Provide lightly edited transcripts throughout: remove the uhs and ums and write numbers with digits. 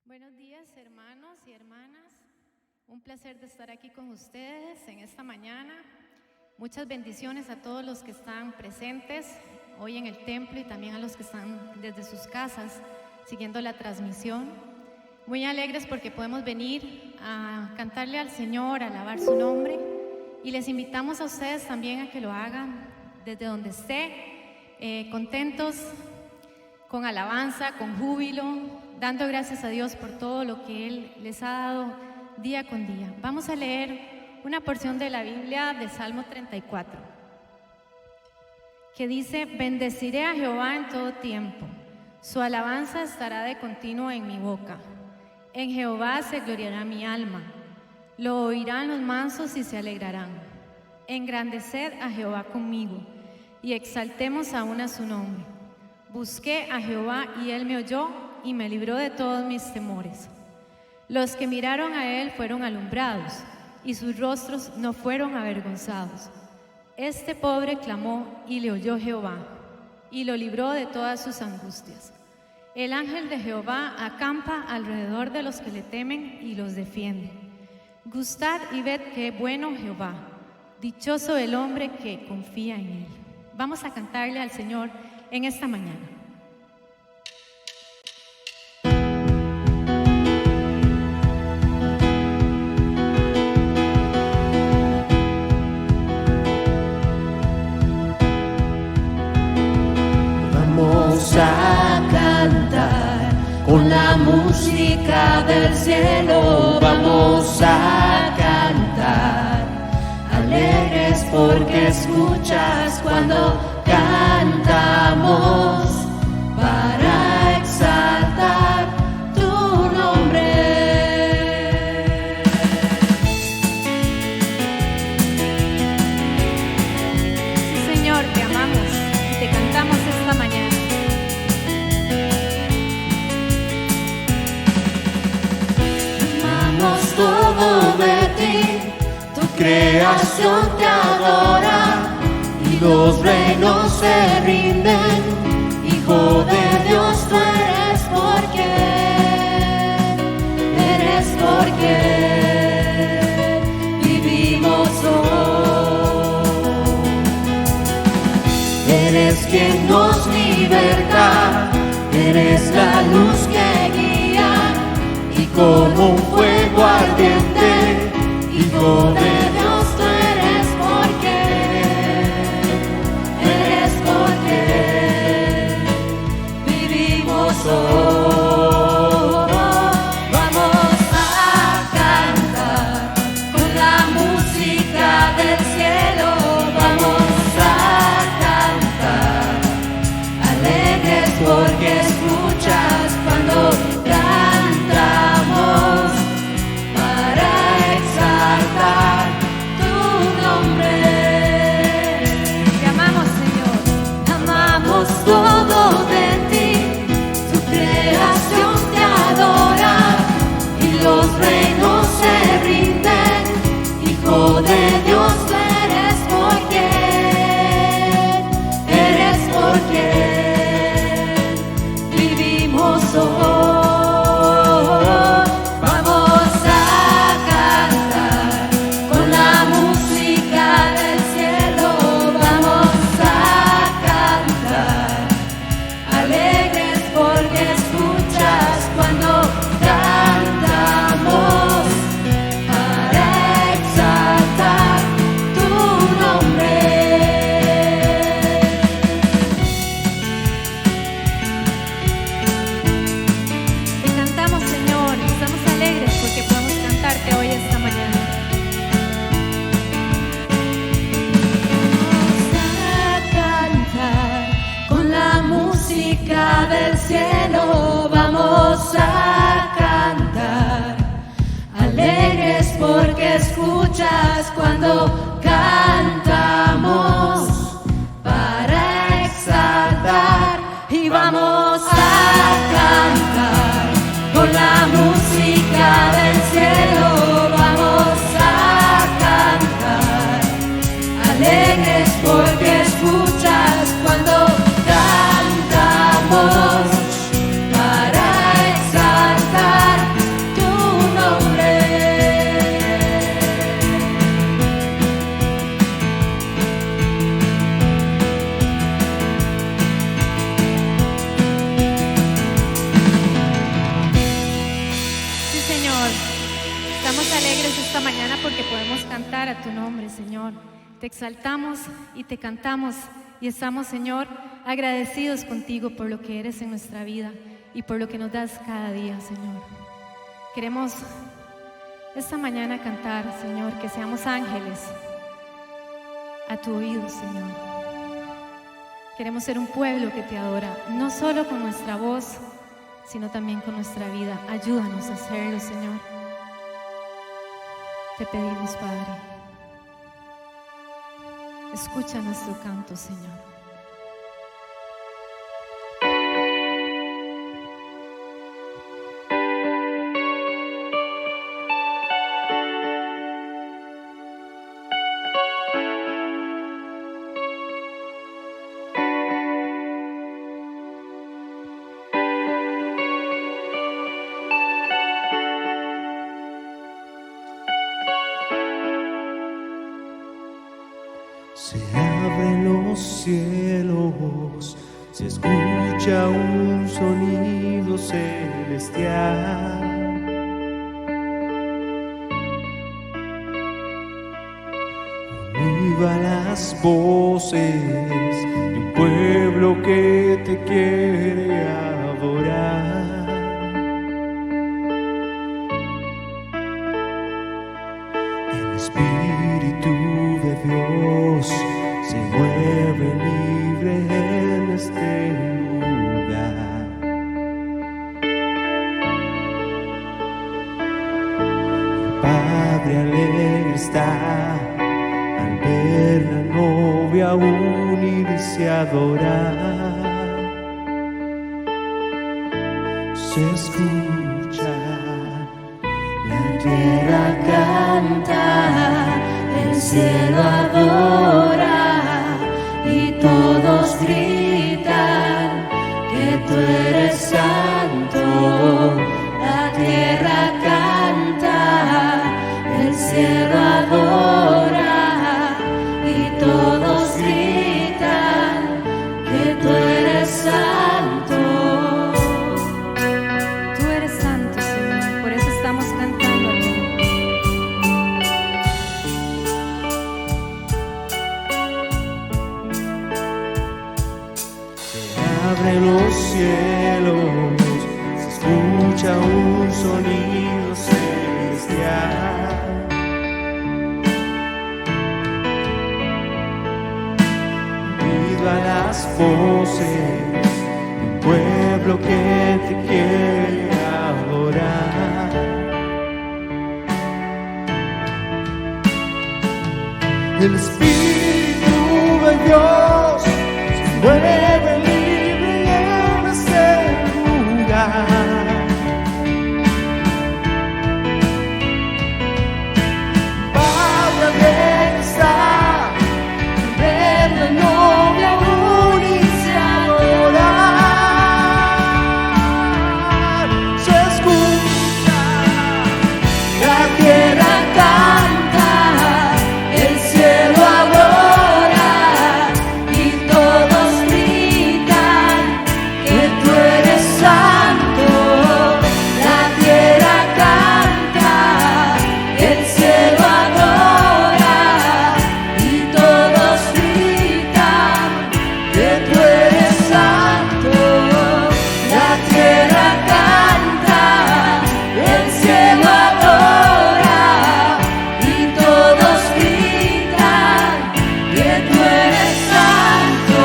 Buenos días, hermanos y hermanas. Un placer de estar aquí con ustedes en esta mañana. Muchas bendiciones a todos los que están presentes hoy en el templo y también a los que están desde sus casas siguiendo la transmisión. Muy alegres porque podemos venir a cantarle al Señor, a alabar su nombre, y les invitamos a ustedes también a que lo hagan desde donde esté, contentos, con alabanza, con júbilo, dando gracias a Dios por todo lo que Él les ha dado día con día. Vamos a leer una porción de la Biblia de Salmo 34, que dice: bendeciré a Jehová en todo tiempo, su alabanza estará de continuo en mi boca. En Jehová se gloriará mi alma, lo oirán los mansos y se alegrarán. Engrandeced a Jehová conmigo, y exaltemos aún a su nombre. Busqué a Jehová y Él me oyó y me libró de todos mis temores. Los que miraron a Él fueron alumbrados, y sus rostros no fueron avergonzados. Este pobre clamó y le oyó Jehová, y lo libró de todas sus angustias. El ángel de Jehová acampa alrededor de los que le temen y los defiende. Gustad y ved qué bueno Jehová, dichoso el hombre que confía en Él. Vamos a cantarle al Señor en esta mañana. Vamos a cantar con la música del cielo, vamos a cantar alegres porque escuchas cuando cantamos para exaltar tu nombre. Sí, Señor, te amamos y te cantamos esta mañana. Amamos todo de ti, tu creación te adora. Los reinos se rinden, Hijo de Dios, tú eres porque vivimos hoy. Eres quien nos liberta, eres la luz que guía, y como un fuego ardiente, Hijo de Dios, tú eres porque vivimos hoy. Vamos a cantar con la música del cielo, vamos a cantar alegres porque escuchas cuando cantamos para exaltar tu nombre. Te amamos, Señor. Amamos todo de ti, tu creación te adora, y los reinos se rinden, Hijo de Dios, tú eres porque vivimos hoy. Vamos a cantar con la música del cielo, vamos a cantar alegres porque escuchas cuando cantamos para exaltar tu nombre. Te cantamos, Señor, y estamos alegres porque podemos cantarte hoy esta mañana. Vamos a cantar con la música del cielo, vamos a cantar alegres porque escuchas cuando cantamos para exaltar, y vamos a cantar con la música del cielo, vamos a cantar alegres porque escuchas cuando cantamos para exaltar esta mañana porque podemos cantar a tu nombre, Señor. Te exaltamos y te cantamos y estamos, Señor, agradecidos contigo por lo que eres en nuestra vida y por lo que nos das cada día, Señor. Queremos esta mañana cantar, Señor, que seamos ángeles a tu oído, Señor. Queremos ser un pueblo que te adora, no solo con nuestra voz, sino también con nuestra vida. Ayúdanos a hacerlo, Señor. Te pedimos, Padre. Escucha nuestro canto, Señor. Se abren los cielos, se escucha un sonido celestial. Unido a las voces de un pueblo que te quiere adorar. El Espíritu de Dios se mueve libre en este lugar. El Padre alegre está al ver la novia unirse a adorar. Se escucha, la tierra canta, el cielo adora y todos gritan que tú eres santo. La tierra canta, el cielo adora y todos gritan que tú eres santo. Tú eres santo, Señor, por eso estamos cantando a ti. Abre los cielos, se escucha un sonido celestial. Unido a las voces de un pueblo que te quiere adorar. El Espíritu de Dios se mueve libre en este lugar. Padre alegre está, ver la novia unirse a adorar. Se escucha, la tierra canta, el cielo adora y todos gritan que tú eres santo. La tierra canta, el cielo adora y todos gritan que tú eres santo. La tierra canta, el cielo adora y todos gritan que tú eres santo.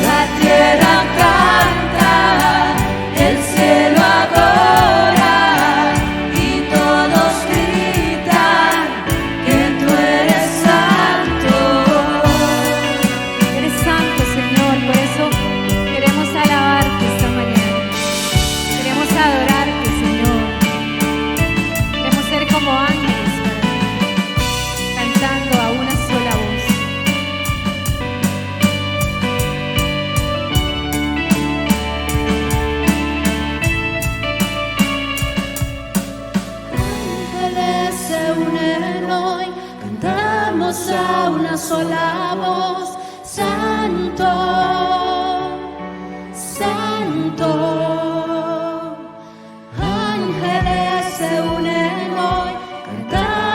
La tierra canta, el cielo adora y todos gritan que tú eres santo. Eres santo, Señor, por eso queremos alabarte esta mañana. Queremos adorarte, Señor. Queremos ser como ángeles para ti, cantando a una sola voz. Ángeles se unen hoy, cantamos a una sola voz. Santo, Santo. Ángeles se unen hoy, cantamos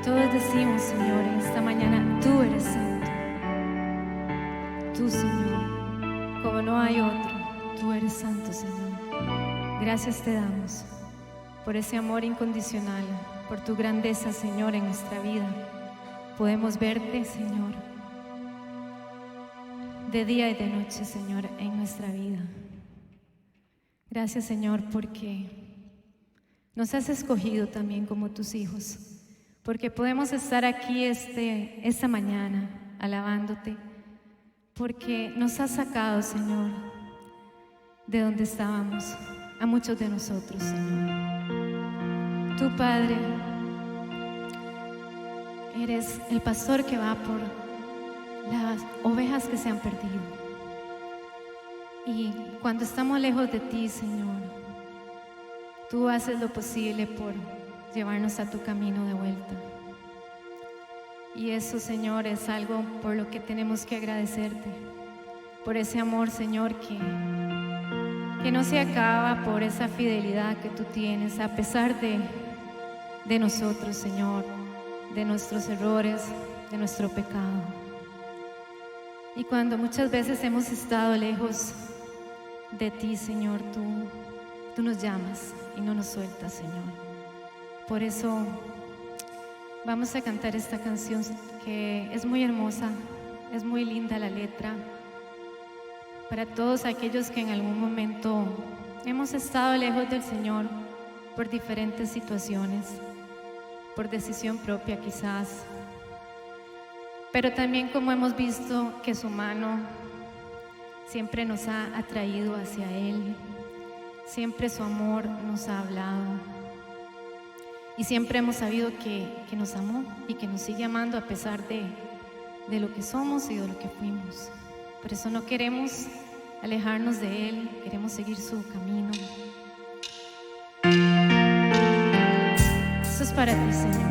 todos decimos, Señor, en esta mañana, tú eres santo. Tú, Señor, como no hay otro, tú eres santo, Señor. Gracias te damos por ese amor incondicional, por tu grandeza, Señor, en nuestra vida. Podemos verte, Señor, de día y de noche, Señor, en nuestra vida. Gracias, Señor, porque nos has escogido también como tus hijos, porque podemos estar aquí esta mañana alabándote, porque nos has sacado, Señor, de donde estábamos, a muchos de nosotros, Señor. Tú, Padre, eres el pastor que va por las ovejas que se han perdido. Y cuando estamos lejos de ti, Señor, tú haces lo posible por llevarnos a tu camino de vuelta. Y eso, Señor, es algo por lo que tenemos que agradecerte, por ese amor, Señor, que no se acaba, por esa fidelidad que tú tienes a pesar de nosotros, Señor, de nuestros errores, de nuestro pecado. Y cuando muchas veces hemos estado lejos de ti, Señor, tú nos llamas y no nos sueltas, Señor. Por eso vamos a cantar esta canción que es muy hermosa, es muy linda la letra. Para todos aquellos que en algún momento hemos estado lejos del Señor por diferentes situaciones, por decisión propia quizás, pero también como hemos visto que su mano siempre nos ha atraído hacia Él, siempre su amor nos ha hablado y siempre hemos sabido que nos amó y que nos sigue amando a pesar de lo que somos y de lo que fuimos. Por eso no queremos alejarnos de Él, queremos seguir su camino. Eso es para ti, Señor.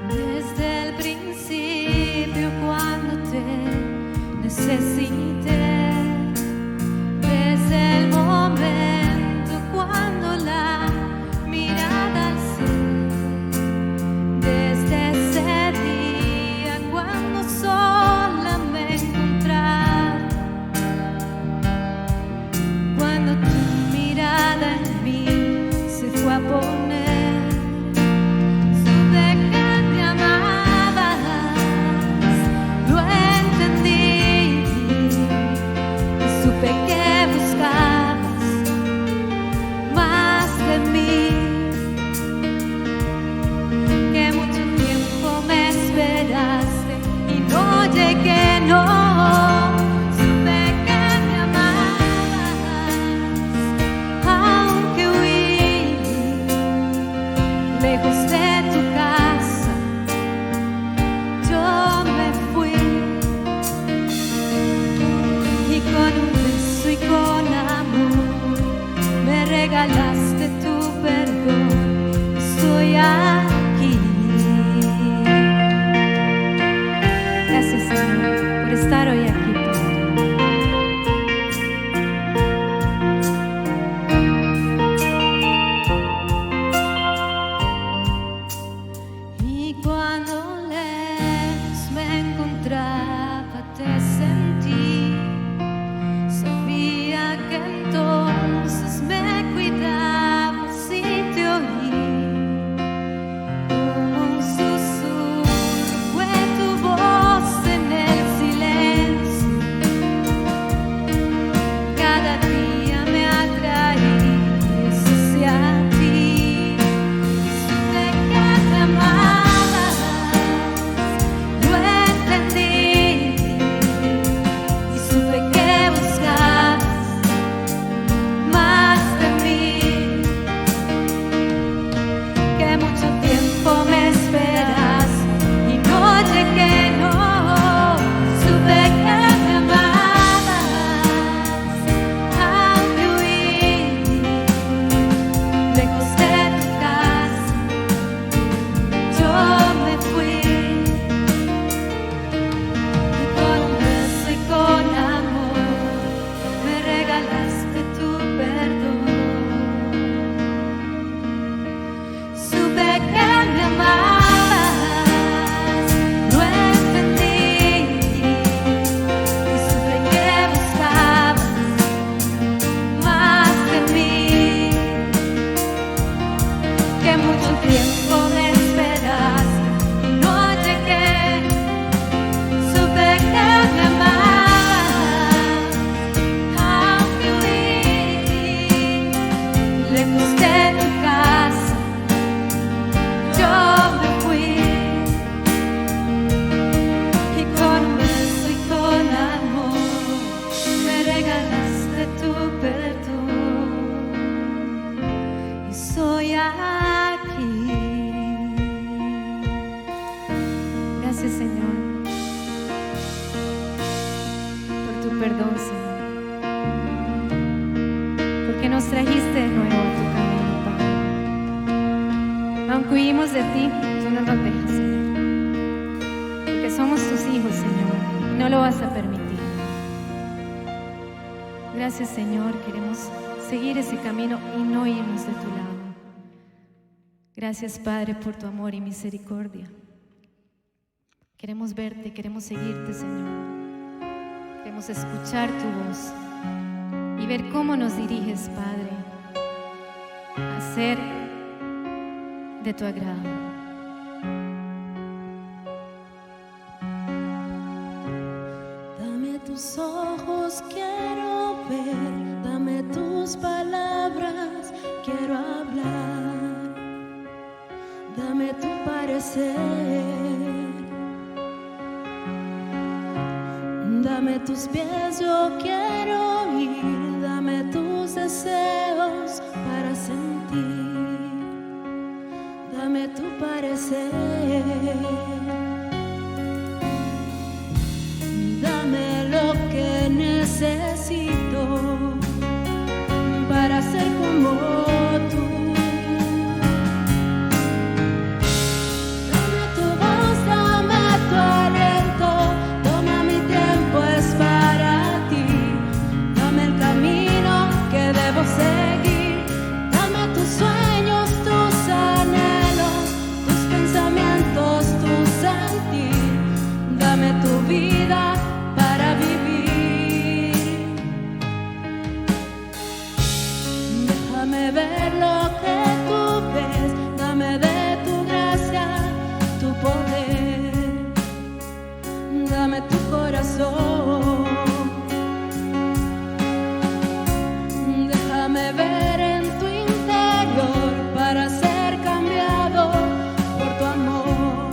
Desde el principio, cuando te necesité, desde el momento cuando la mirada alcé, desde ese día cuando sola me encontraba, cuando tu mirada en mí se fue a poner, supe que me amabas, lo entendí. perdón, Señor, porque nos trajiste de nuevo a tu camino, Padre. Aunque huimos de ti, tú no nos dejas, Señor, porque somos tus hijos, Señor, y no lo vas a permitir. Gracias, Señor, queremos seguir ese camino y no irnos de tu lado. Gracias, Padre, por tu amor y misericordia. Queremos verte, queremos seguirte, Señor. Queremos escuchar tu voz y ver cómo nos diriges, Padre, a ser de tu agrado. Dame tus ojos, quiero ver, dame tus palabras, quiero hablar, dame tu parecer, dame tus pies, yo quiero ir, dame tus deseos para sentir, dame tu parecer. Dame lo que necesito para ser como tú. Dame tu voz, dame tu aliento, toma mi tiempo, es para ti. Dame el camino que debo seguir, dame tus sueños, tus anhelos, tus pensamientos, tu sentir. Dame tu vida para vivir. Déjame ver lo que tú ves, dame de tu gracia, tu poder, dame tu corazón. Déjame ver en tu interior para ser cambiado por tu amor.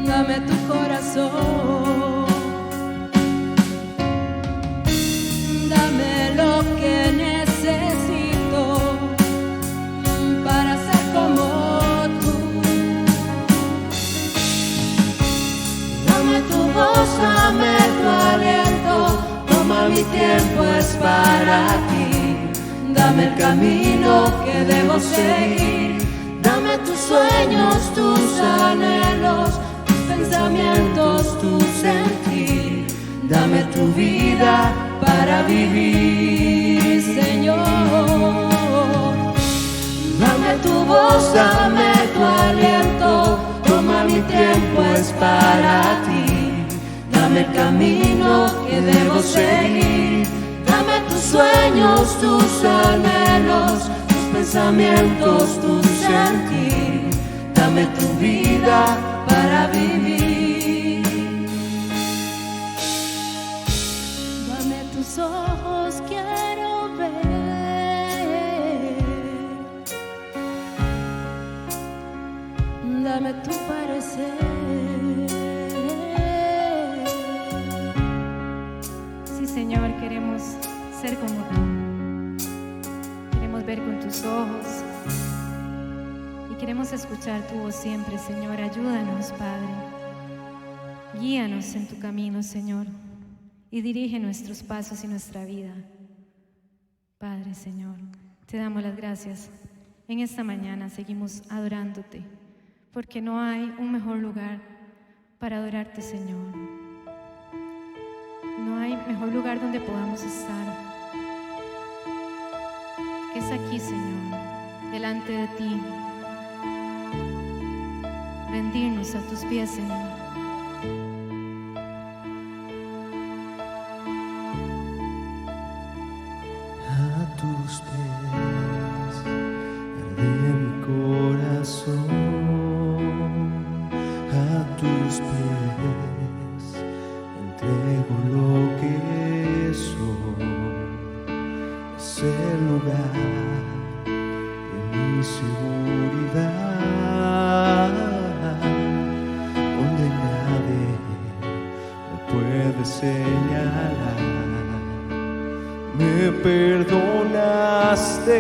Dame tu corazón, dame lo que necesito para ser como tú. Dame tu voz, dame tu aliento, toma mi tiempo, es para ti. Dame el camino que debo seguir, dame tus sueños, tus anhelos, pensamientos, tu sentir, dame tu vida para vivir, Señor. Dame tu voz, dame tu aliento, toma mi tiempo, es para ti. Dame el camino que debo seguir, dame tus sueños, tus anhelos, tus pensamientos, tu sentir, dame tu vida para vivir. Dame tus ojos, quiero ver, dame tu parecer. Sí, Señor, queremos ser como tú. Queremos ver con tus ojos y queremos escuchar tu voz siempre, Señor. Ayúdanos, Padre. Guíanos en tu camino, Señor, y dirige nuestros pasos y nuestra vida. Padre, Señor, te damos las gracias. En esta mañana seguimos adorándote, porque no hay un mejor lugar para adorarte, Señor. No hay mejor lugar donde podamos estar que es aquí, Señor, delante de ti. Rendirnos a tus pies, Señor. A tus pies arde mi corazón, a tus pies entrego lo que soy. Es el lugar de mi seguridad, donde nadie me puede señalar. Me perdonaste,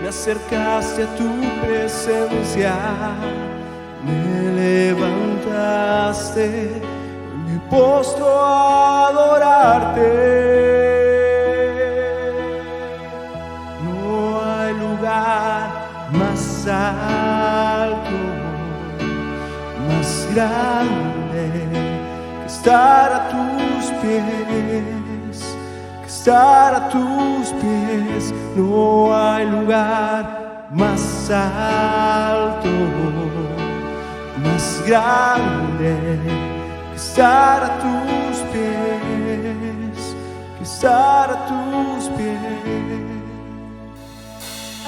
me acercaste a tu presencia, me levantaste, me postro a adorar. estar a tus pies, que estar a tus pies. No hay lugar más alto, más grande, que estar a tus pies, que estar a tus pies.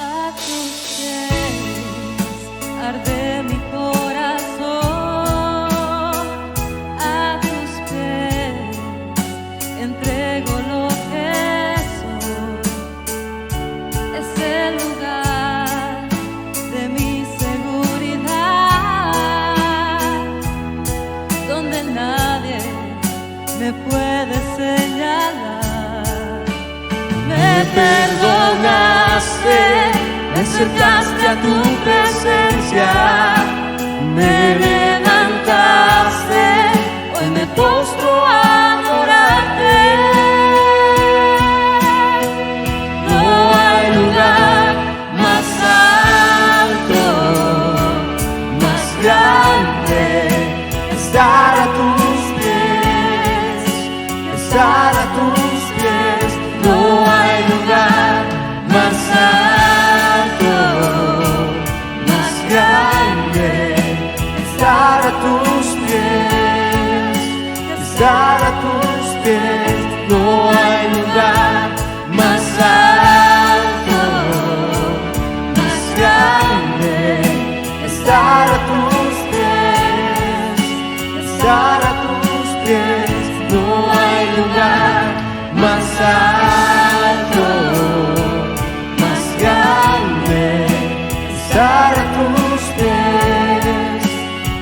A tus pies arde mi corazón, a tus pies entrego lo que soy. Es el lugar de mi seguridad, donde nadie me puede señalar. Me perdonaste, me acercaste a tu presencia, me levantaste, hoy me postro a adorarte. No hay lugar más alto, más grande, Estar a tus pies, estar a tus pies. No hay lugar más alto, más grande. Estar a tus pies, estar a tus pies. No hay lugar más alto, más grande. Estar a tus pies, estar a tus pies. No hay lugar más alto, más grande. Estar a tus pies,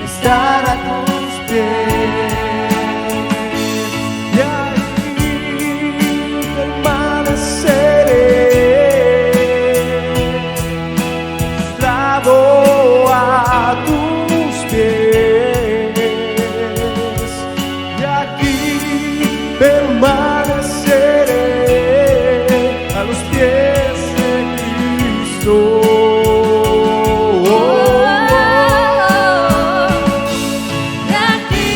estar a tus pies. Y ahí permaneceré, postrado a tus pies. Y aquí permaneceré a los pies de Cristo. de aquí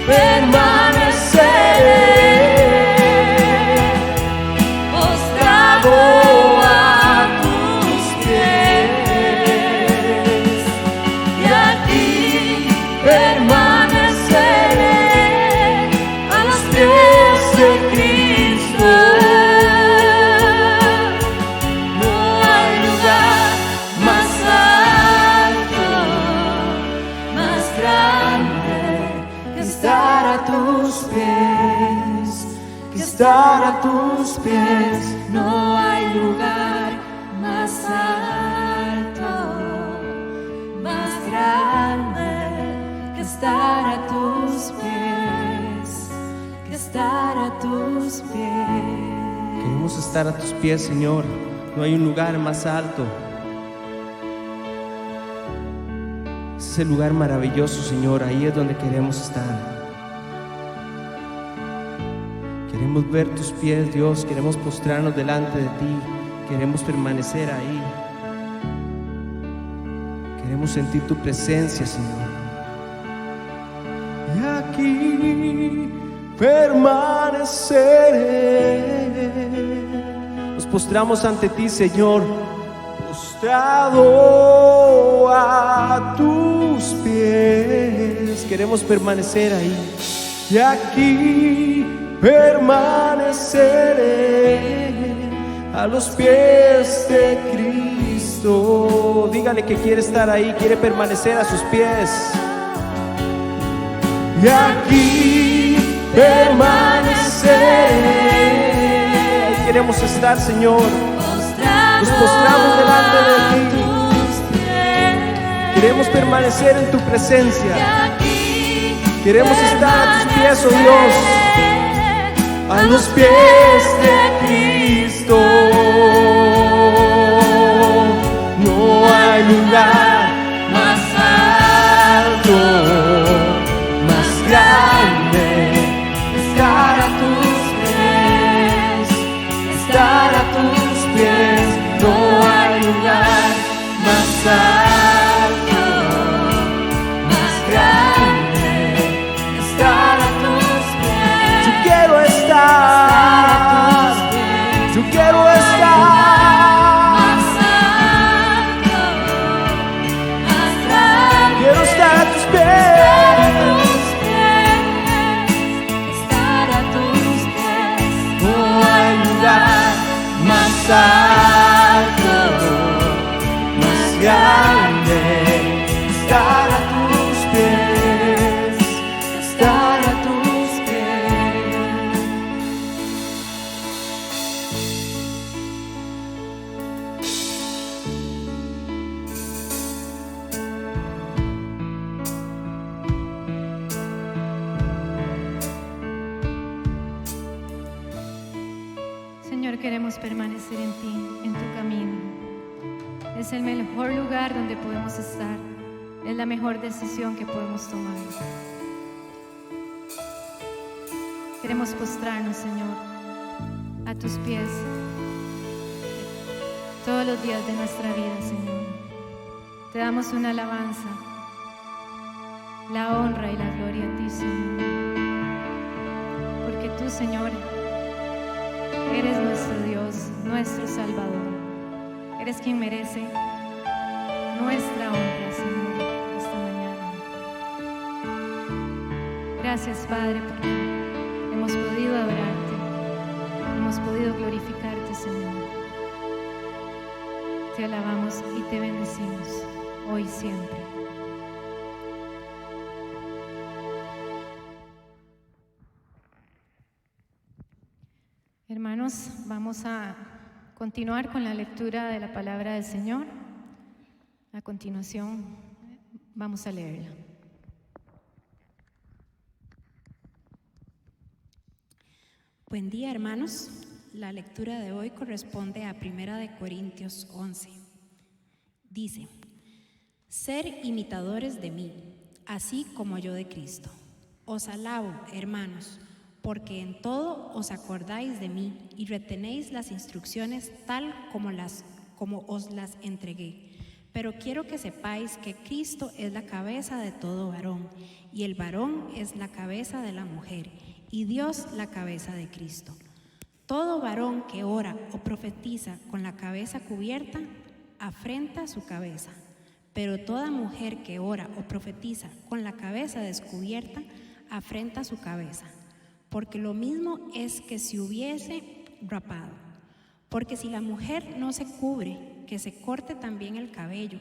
Permaneceré postrado a tus pies. y aquí Permaneceré a los pies de Cristo. No hay lugar más alto, más grande que Estar a tus pies, que estar a tus pies. No hay lugar más alto, más grande que estar a tus pies, que estar a tus pies. Queremos estar a tus pies, Señor. No hay un lugar más alto. Ese es el lugar maravilloso, Señor. Ahí es donde queremos estar. Queremos ver tus pies, Dios. Queremos postrarnos delante de ti. Queremos permanecer ahí. Queremos sentir tu presencia, Señor. Y aquí permaneceré. Nos postramos ante ti, Señor, postrado a tus pies. Queremos permanecer ahí. Y aquí permaneceré a los pies de Cristo. Dígale que quiere estar ahí, quiere permanecer a sus pies. Y aquí permaneceré. Queremos estar, Señor. Nos postramos delante de ti. Queremos permanecer en tu presencia. Queremos estar a tus pies, oh Dios, a los pies de Cristo. No hay lugar más alto, más grande. Estar a tus pies, estar a tus pies. No hay lugar más alto, más grande. Estar a tus alto, más grande, estar a tus pies, estar a tus pies. Señor, queremos permanecer en ti, en tu camino. Es el mejor lugar donde podemos estar. Es la mejor decisión que podemos tomar. Queremos postrarnos, Señor, a tus pies todos los días de nuestra vida, Señor. Te damos una alabanza, la honra y la gloria a ti, Señor. Porque tú, Señor, eres nuestro Dios, nuestro Salvador. Eres quien merece nuestra honra, Señor, esta mañana. Gracias, Padre, porque hemos podido adorarte, hemos podido glorificarte, Señor. Te alabamos y te bendecimos hoy y siempre. Hermanos, vamos a continuar con la lectura de la palabra del Señor. A continuación, vamos a leerla. Buen día, hermanos. La lectura de hoy corresponde a 1 Corintios 11. Dice: ser imitadores de mí, así como yo de Cristo. Os alabo, hermanos, porque en todo os acordáis de mí y retenéis las instrucciones tal como os las entregué. Pero quiero que sepáis que Cristo es la cabeza de todo varón, y el varón es la cabeza de la mujer, y Dios la cabeza de Cristo. Todo varón que ora o profetiza con la cabeza cubierta, afrenta su cabeza. Pero toda mujer que ora o profetiza con la cabeza descubierta, afrenta su cabeza. Porque lo mismo es que si hubiese rapado. Porque si la mujer no se cubre, que se corte también el cabello.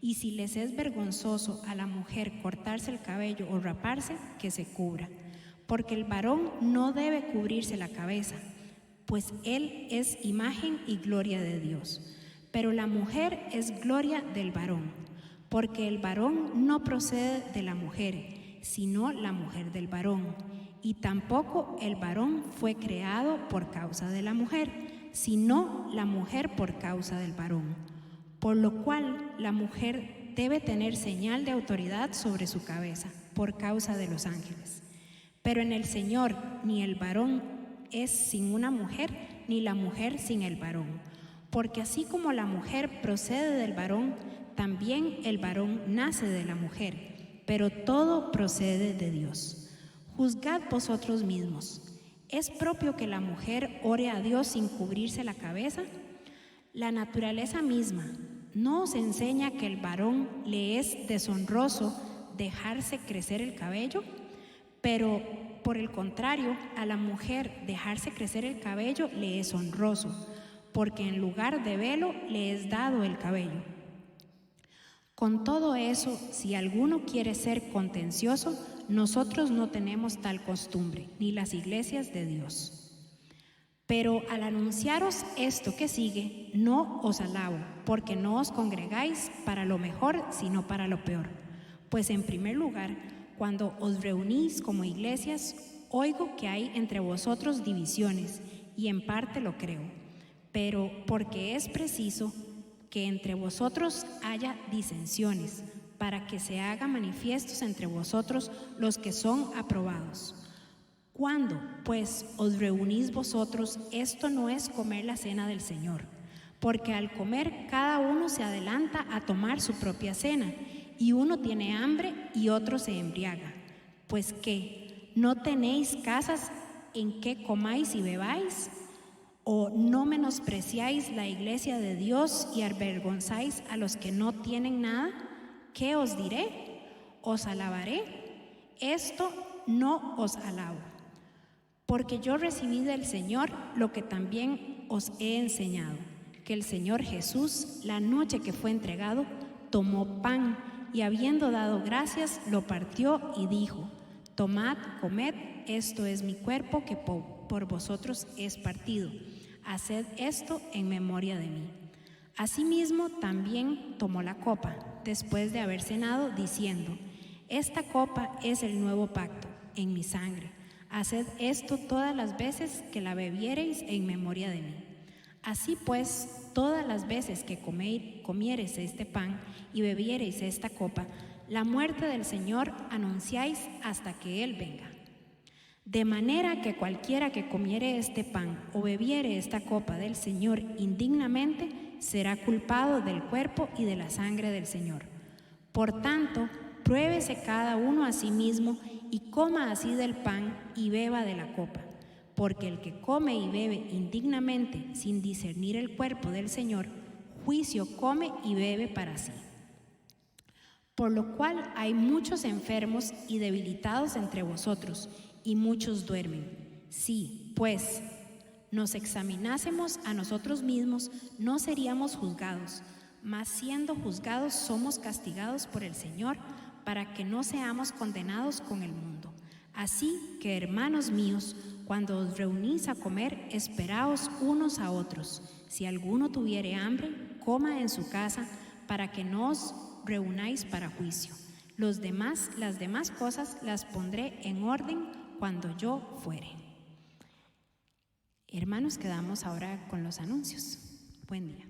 Y si les es vergonzoso a la mujer cortarse el cabello o raparse, que se cubra. Porque el varón no debe cubrirse la cabeza, pues él es imagen y gloria de Dios. Pero la mujer es gloria del varón, porque el varón no procede de la mujer, sino la mujer del varón. Y tampoco el varón fue creado por causa de la mujer, sino la mujer por causa del varón. Por lo cual la mujer debe tener señal de autoridad sobre su cabeza, por causa de los ángeles. Pero en el Señor ni el varón es sin una mujer, ni la mujer sin el varón. Porque así como la mujer procede del varón, también el varón nace de la mujer, pero todo procede de Dios. Juzgad vosotros mismos. ¿Es propio que la mujer ore a Dios sin cubrirse la cabeza? La naturaleza misma no os enseña que el varón le es deshonroso dejarse crecer el cabello, pero por el contrario, a la mujer dejarse crecer el cabello le es honroso, porque en lugar de velo le es dado el cabello. Con todo eso, si alguno quiere ser contencioso, nosotros no tenemos tal costumbre, ni las iglesias de Dios. Pero al anunciaros esto que sigue, no os alabo, porque no os congregáis para lo mejor, sino para lo peor. Pues en primer lugar, cuando os reunís como iglesias, oigo que hay entre vosotros divisiones, y en parte lo creo. Pero porque es preciso que entre vosotros haya disensiones, para que se hagan manifiestos entre vosotros los que son aprobados. Cuando, pues, os reunís vosotros, esto no es comer la cena del Señor, porque al comer cada uno se adelanta a tomar su propia cena, y uno tiene hambre y otro se embriaga. Pues ¿qué? ¿No tenéis casas en que comáis y bebáis? ¿O no menospreciáis la iglesia de Dios y avergonzáis a los que no tienen nada? ¿Qué os diré? ¿Os alabaré? Esto no os alabo. Porque yo recibí del Señor lo que también os he enseñado, que el Señor Jesús, la noche que fue entregado, tomó pan y habiendo dado gracias, lo partió y dijo: tomad, comed, esto es mi cuerpo que por vosotros es partido. Haced esto en memoria de mí. Asimismo, también tomó la copa, después de haber cenado, diciendo: esta copa es el nuevo pacto en mi sangre. Haced esto todas las veces que la bebiereis en memoria de mí. Así pues, todas las veces que comiereis este pan y bebiereis esta copa, la muerte del Señor anunciáis hasta que Él venga. De manera que cualquiera que comiere este pan o bebiere esta copa del Señor indignamente, será culpado del cuerpo y de la sangre del Señor. Por tanto, pruébese cada uno a sí mismo y coma así del pan y beba de la copa. Porque el que come y bebe indignamente, sin discernir el cuerpo del Señor, juicio come y bebe para sí. Por lo cual hay muchos enfermos y debilitados entre vosotros, y muchos duermen. Si, pues, nos examinásemos a nosotros mismos, no seríamos juzgados, mas siendo juzgados somos castigados por el Señor, para que no seamos condenados con el mundo. Así que, hermanos míos, cuando os reunís a comer, esperaos unos a otros. Si alguno tuviere hambre, coma en su casa, para que no os reunáis para juicio. Las demás cosas las pondré en orden cuando yo fuere. Hermanos, quedamos ahora con los anuncios. Buen día.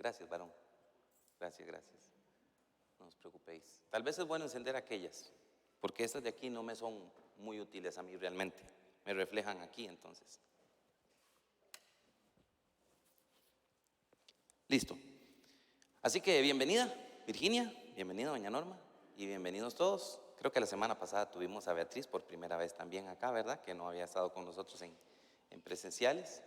Gracias, varón. Gracias. No os preocupéis. Tal vez es bueno encender aquellas, porque estas de aquí no me son muy útiles a mí realmente. Me reflejan aquí, entonces. Listo. Así que bienvenida, Virginia, bienvenida, doña Norma, y bienvenidos todos. Creo que la semana pasada tuvimos a Beatriz por primera vez también acá, ¿verdad? Que no había estado con nosotros en presenciales.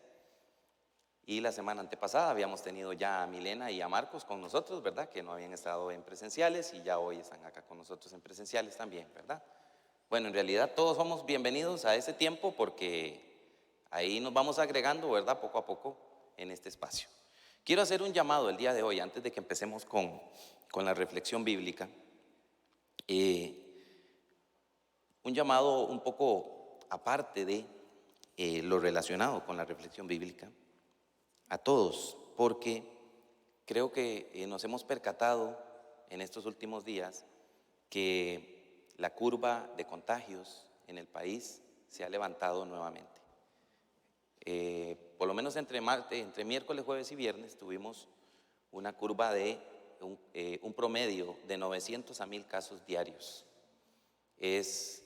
Y la semana antepasada habíamos tenido ya a Milena y a Marcos con nosotros, ¿verdad? Que no habían estado en presenciales y ya hoy están acá con nosotros en presenciales también, ¿verdad? Bueno, en realidad todos somos bienvenidos a ese tiempo porque ahí nos vamos agregando, ¿verdad? Poco a poco en este espacio. Quiero hacer un llamado el día de hoy, antes de que empecemos con la reflexión bíblica. Un llamado un poco aparte de lo relacionado con la reflexión bíblica. A todos, porque creo que nos hemos percatado en estos últimos días que la curva de contagios en el país se ha levantado nuevamente. Por lo menos entre miércoles, jueves y viernes tuvimos una curva de un promedio de 900 a 1000 casos diarios. Es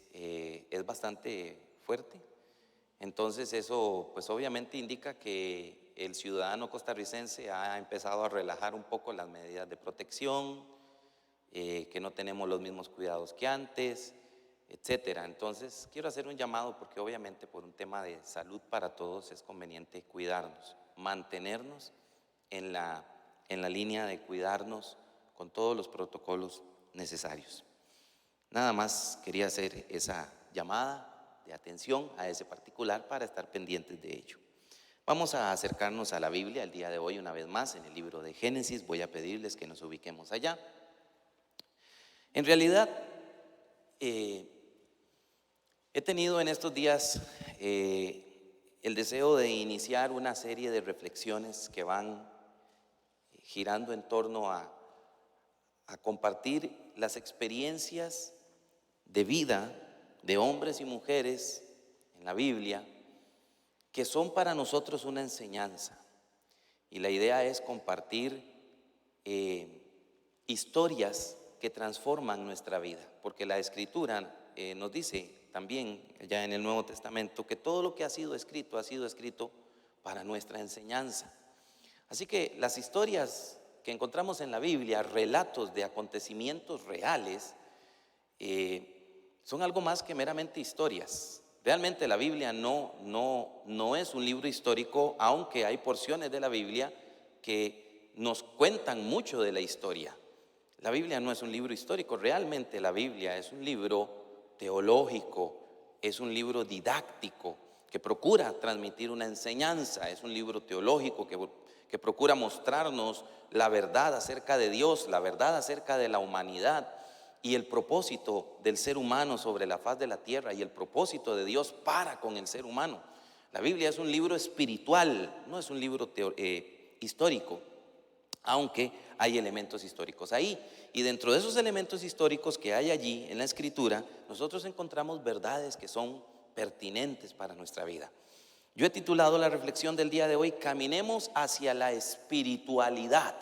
bastante fuerte. Entonces eso pues obviamente indica que el ciudadano costarricense ha empezado a relajar un poco las medidas de protección, que no tenemos los mismos cuidados que antes, etcétera. Entonces quiero hacer un llamado porque obviamente por un tema de salud para todos es conveniente cuidarnos, mantenernos en la línea de cuidarnos con todos los protocolos necesarios. Nada más quería hacer esa llamada de atención a ese particular para estar pendientes de ello. Vamos a acercarnos a la Biblia el día de hoy una vez más en el libro de Génesis. Voy a pedirles que nos ubiquemos allá. En realidad, he tenido en estos días el deseo de iniciar una serie de reflexiones que van girando en torno a compartir las experiencias de vida de hombres y mujeres en la Biblia que son para nosotros una enseñanza. Y la idea es compartir historias que transforman nuestra vida, porque la Escritura nos dice también ya en el Nuevo Testamento que todo lo que ha sido escrito para nuestra enseñanza. Así que las historias que encontramos en la Biblia, relatos de acontecimientos reales, son algo más que meramente historias. Realmente la Biblia no es un libro histórico, aunque hay porciones de la Biblia que nos cuentan mucho de la historia. La Biblia no es un libro histórico, realmente la Biblia es un libro teológico, es un libro didáctico que procura transmitir una enseñanza, es un libro teológico que procura mostrarnos la verdad acerca de Dios, la verdad acerca de la humanidad y el propósito del ser humano sobre la faz de la tierra y el propósito de Dios para con el ser humano. La Biblia es un libro espiritual, no es un libro histórico, aunque hay elementos históricos ahí. Y dentro de esos elementos históricos que hay allí en la Escritura, nosotros encontramos verdades que son pertinentes para nuestra vida. Yo he titulado la reflexión del día de hoy, Caminemos hacia la espiritualidad.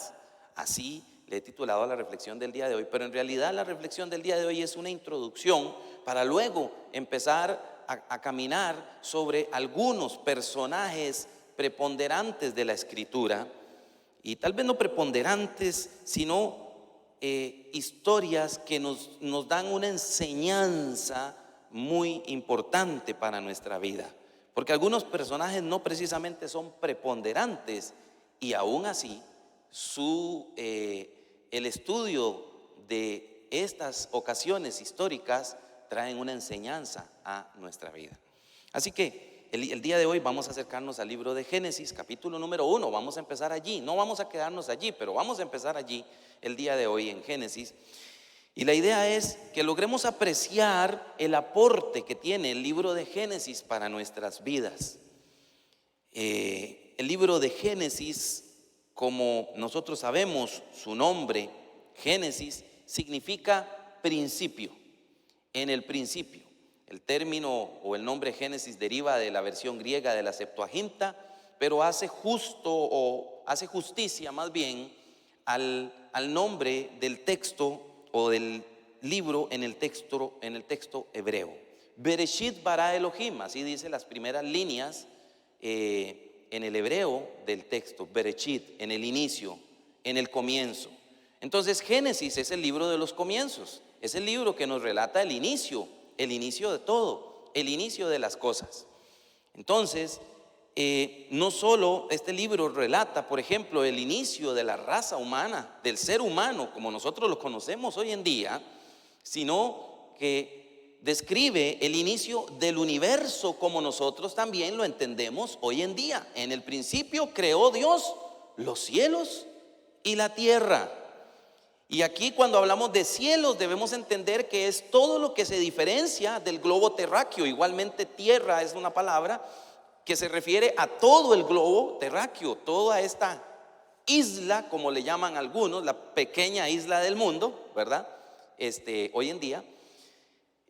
Así le he titulado a la reflexión del día de hoy, pero en realidad la reflexión del día de hoy es una introducción para luego empezar a caminar sobre algunos personajes preponderantes de la Escritura, y tal vez no preponderantes, sino historias que nos dan una enseñanza muy importante para nuestra vida, porque algunos personajes no precisamente son preponderantes y aún así el estudio de estas ocasiones históricas traen una enseñanza a nuestra vida. Así que el día de hoy vamos a acercarnos al libro de Génesis, capítulo número 1. Vamos a empezar allí, no vamos a quedarnos allí, pero vamos a empezar allí el día de hoy en Génesis. Y la idea es que logremos apreciar el aporte que tiene el libro de Génesis para nuestras vidas. El libro de Génesis, como nosotros sabemos, su nombre, Génesis, significa principio, en el principio. El término o el nombre Génesis deriva de la versión griega de la Septuaginta, pero hace justicia más bien al nombre del texto o del libro en el texto hebreo. Bereshit bara Elohim, así dice las primeras líneas en el hebreo del texto. Bereshit, en el inicio, en el comienzo. Entonces Génesis es el libro de los comienzos, es el libro que nos relata el inicio de todo, el inicio de las cosas. Entonces, no solo este libro relata, por ejemplo, el inicio de la raza humana, del ser humano como nosotros lo conocemos hoy en día, sino que describe el inicio del universo como nosotros también lo entendemos hoy en día. En el principio creó Dios los cielos y la tierra. Y aquí cuando hablamos de cielos debemos entender que es todo lo que se diferencia del globo terráqueo. Igualmente tierra es una palabra que se refiere a todo el globo terráqueo, toda esta isla, como le llaman algunos, la pequeña isla del mundo, ¿verdad? Hoy en día.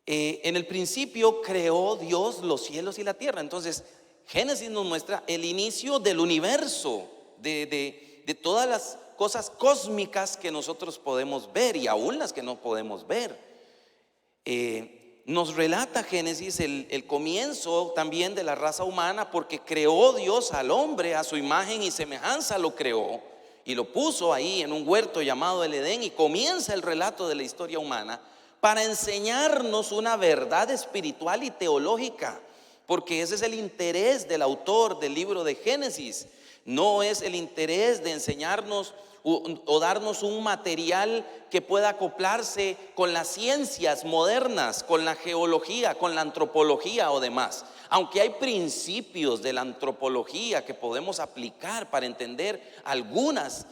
En el principio creó Dios los cielos y la tierra. Entonces Génesis nos muestra el inicio del universo, de todas las cosas cósmicas que nosotros podemos ver y aún las que no podemos ver. Nos relata Génesis el comienzo también de la raza humana, porque creó Dios al hombre a su imagen y semejanza, lo creó y lo puso ahí en un huerto llamado el Edén, y comienza el relato de la historia humana para enseñarnos una verdad espiritual y teológica, porque ese es el interés del autor del libro de Génesis. No es el interés de enseñarnos o darnos un material que pueda acoplarse con las ciencias modernas, con la geología, con la antropología o demás. Aunque hay principios de la antropología que podemos aplicar para entender algunas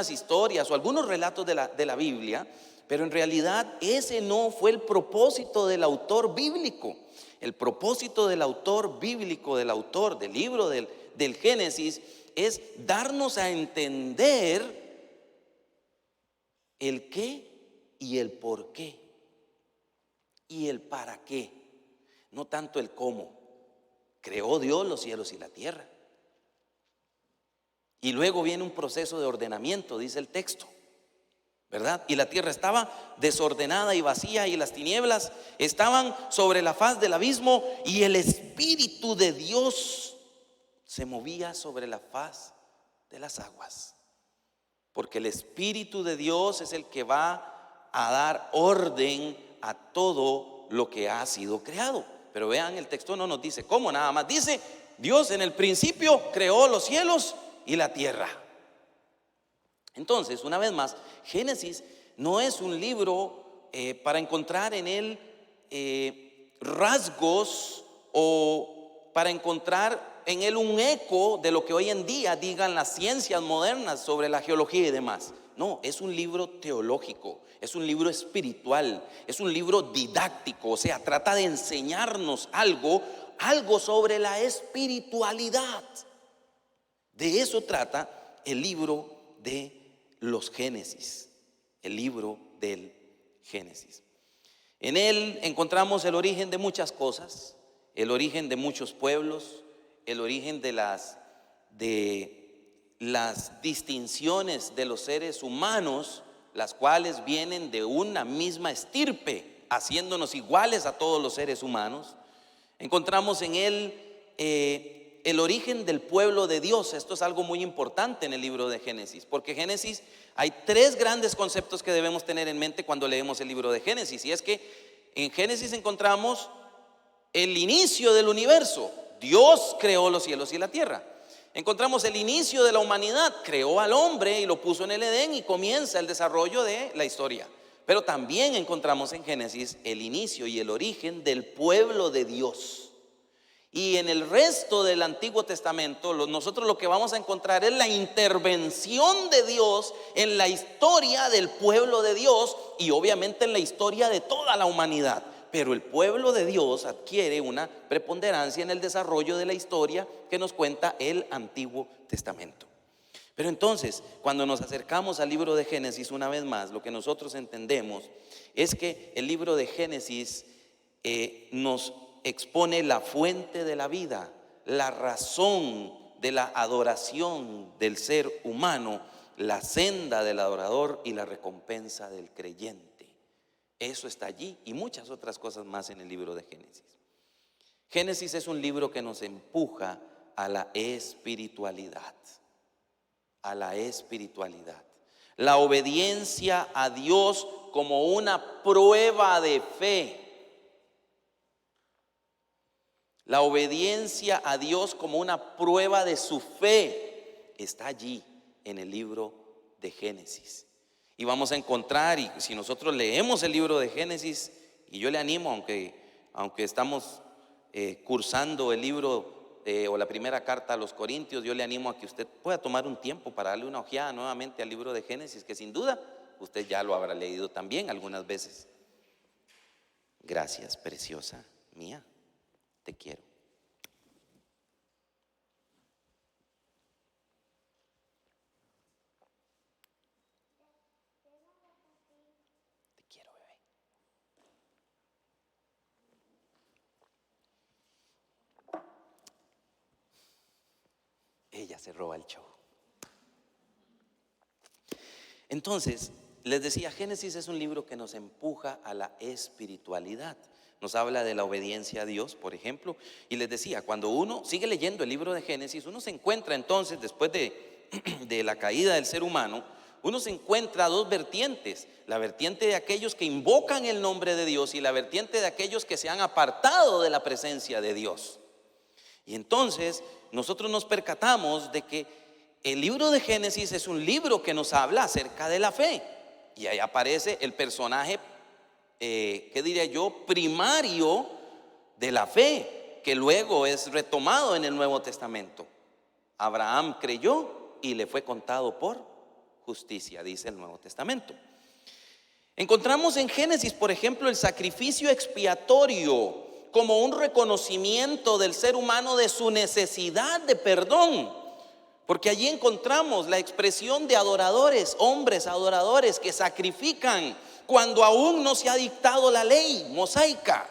historias o algunos relatos de la Biblia, pero en realidad ese no fue el propósito del autor bíblico. El propósito del autor bíblico, del autor del libro del Génesis, es darnos a entender el qué y el por qué y el para qué, no tanto el cómo. Creó Dios los cielos y la tierra, y luego viene un proceso de ordenamiento, dice el texto, ¿verdad? Y la tierra estaba desordenada y vacía, y las tinieblas estaban sobre la faz del abismo, y el Espíritu de Dios se movía sobre la faz de las aguas. Porque el Espíritu de Dios es el que va a dar orden a todo lo que ha sido creado. Pero vean, el texto no nos dice cómo, nada más dice: Dios en el principio creó los cielos y la tierra. Entonces, una vez más, Génesis no es un libro para encontrar en él rasgos o para encontrar en él un eco de lo que hoy en día digan las ciencias modernas sobre la geología y demás. No, es un libro teológico, es un libro espiritual, es un libro didáctico, o sea, trata de enseñarnos algo sobre la espiritualidad. De eso trata el libro de los Génesis, el libro del Génesis. En él encontramos el origen de muchas cosas, el origen de muchos pueblos, el origen de las distinciones de los seres humanos, las cuales vienen de una misma estirpe, haciéndonos iguales a todos los seres humanos. Encontramos en él el origen del pueblo de Dios. Esto es algo muy importante en el libro de Génesis, porque Génesis, hay tres grandes conceptos que debemos tener en mente cuando leemos el libro de Génesis, y es que en Génesis encontramos el inicio del universo. Dios creó los cielos y la tierra. Encontramos el inicio de la humanidad, creó al hombre y lo puso en el Edén, y comienza el desarrollo de la historia. Pero también encontramos en Génesis el inicio y el origen del pueblo de Dios. Y en el resto del Antiguo Testamento nosotros lo que vamos a encontrar es la intervención de Dios en la historia del pueblo de Dios, y obviamente en la historia de toda la humanidad. Pero el pueblo de Dios adquiere una preponderancia en el desarrollo de la historia que nos cuenta el Antiguo Testamento. Pero entonces, cuando nos acercamos al libro de Génesis, una vez más, lo que nosotros entendemos es que el libro de Génesis nos expone la fuente de la vida, la razón de la adoración del ser humano, la senda del adorador y la recompensa del creyente. Eso está allí y muchas otras cosas más en el libro de Génesis. Génesis es un libro que nos empuja a la espiritualidad, a la espiritualidad. La obediencia a Dios como una prueba de fe. La obediencia a Dios como una prueba de su fe está allí en el libro de Génesis. Y vamos a encontrar, y si nosotros leemos el libro de Génesis, y yo le animo, aunque estamos cursando el libro o la primera carta a los Corintios, yo le animo a que usted pueda tomar un tiempo para darle una ojeada nuevamente al libro de Génesis, que sin duda usted ya lo habrá leído también algunas veces. Gracias, preciosa mía. Te quiero. Te quiero, bebé. Ella se roba el show. Entonces, les decía, Génesis es un libro que nos empuja a la espiritualidad. Nos habla de la obediencia a Dios, por ejemplo. Y les decía, cuando uno sigue leyendo el libro de Génesis, uno se encuentra entonces, después de la caída del ser humano, uno se encuentra dos vertientes. La vertiente de aquellos que invocan el nombre de Dios y la vertiente de aquellos que se han apartado de la presencia de Dios. Y entonces nosotros nos percatamos de que el libro de Génesis es un libro que nos habla acerca de la fe. Y ahí aparece el personaje ¿qué diría yo? Primario de la fe, que luego es retomado en el Nuevo Testamento. Abraham creyó y le fue contado por justicia, dice el Nuevo Testamento. Encontramos en Génesis, por ejemplo, el sacrificio expiatorio como un reconocimiento del ser humano de su necesidad de perdón, porque allí encontramos la expresión de adoradores, hombres adoradores que sacrifican cuando aún no se ha dictado la ley mosaica.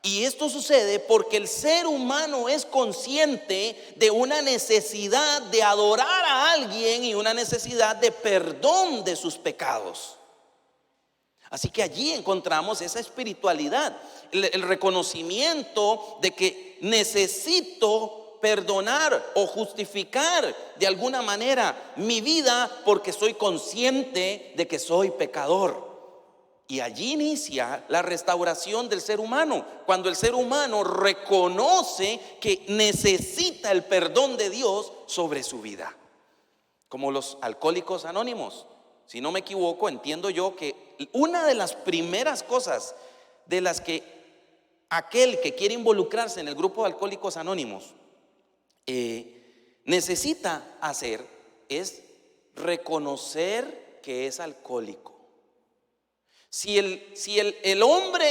Y esto sucede porque el ser humano es consciente de una necesidad de adorar a alguien y una necesidad de perdón de sus pecados. Así que allí encontramos esa espiritualidad, el reconocimiento de que necesito perdonar o justificar de alguna manera mi vida porque soy consciente de que soy pecador. Y allí inicia la restauración del ser humano, cuando el ser humano reconoce que necesita el perdón de Dios sobre su vida. Como los alcohólicos anónimos. Si no me equivoco, entiendo yo que una de las primeras cosas de las que aquel que quiere involucrarse en el grupo de alcohólicos anónimos necesita hacer es reconocer que es alcohólico. Si el hombre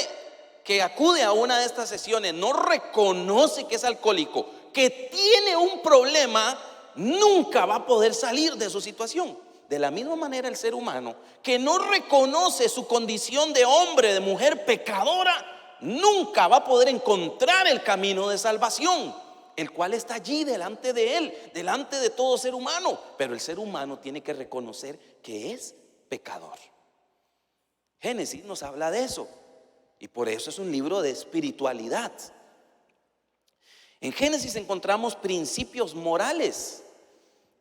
que acude a una de estas sesiones no reconoce que es alcohólico, que tiene un problema, nunca va a poder salir de su situación. De la misma manera el ser humano que no reconoce su condición de hombre, de mujer pecadora, nunca va a poder encontrar el camino de salvación, el cual está allí delante de él, delante de todo ser humano. Pero el ser humano tiene que reconocer que es pecador. Génesis nos habla de eso, y por eso es un libro de espiritualidad. En Génesis encontramos principios morales,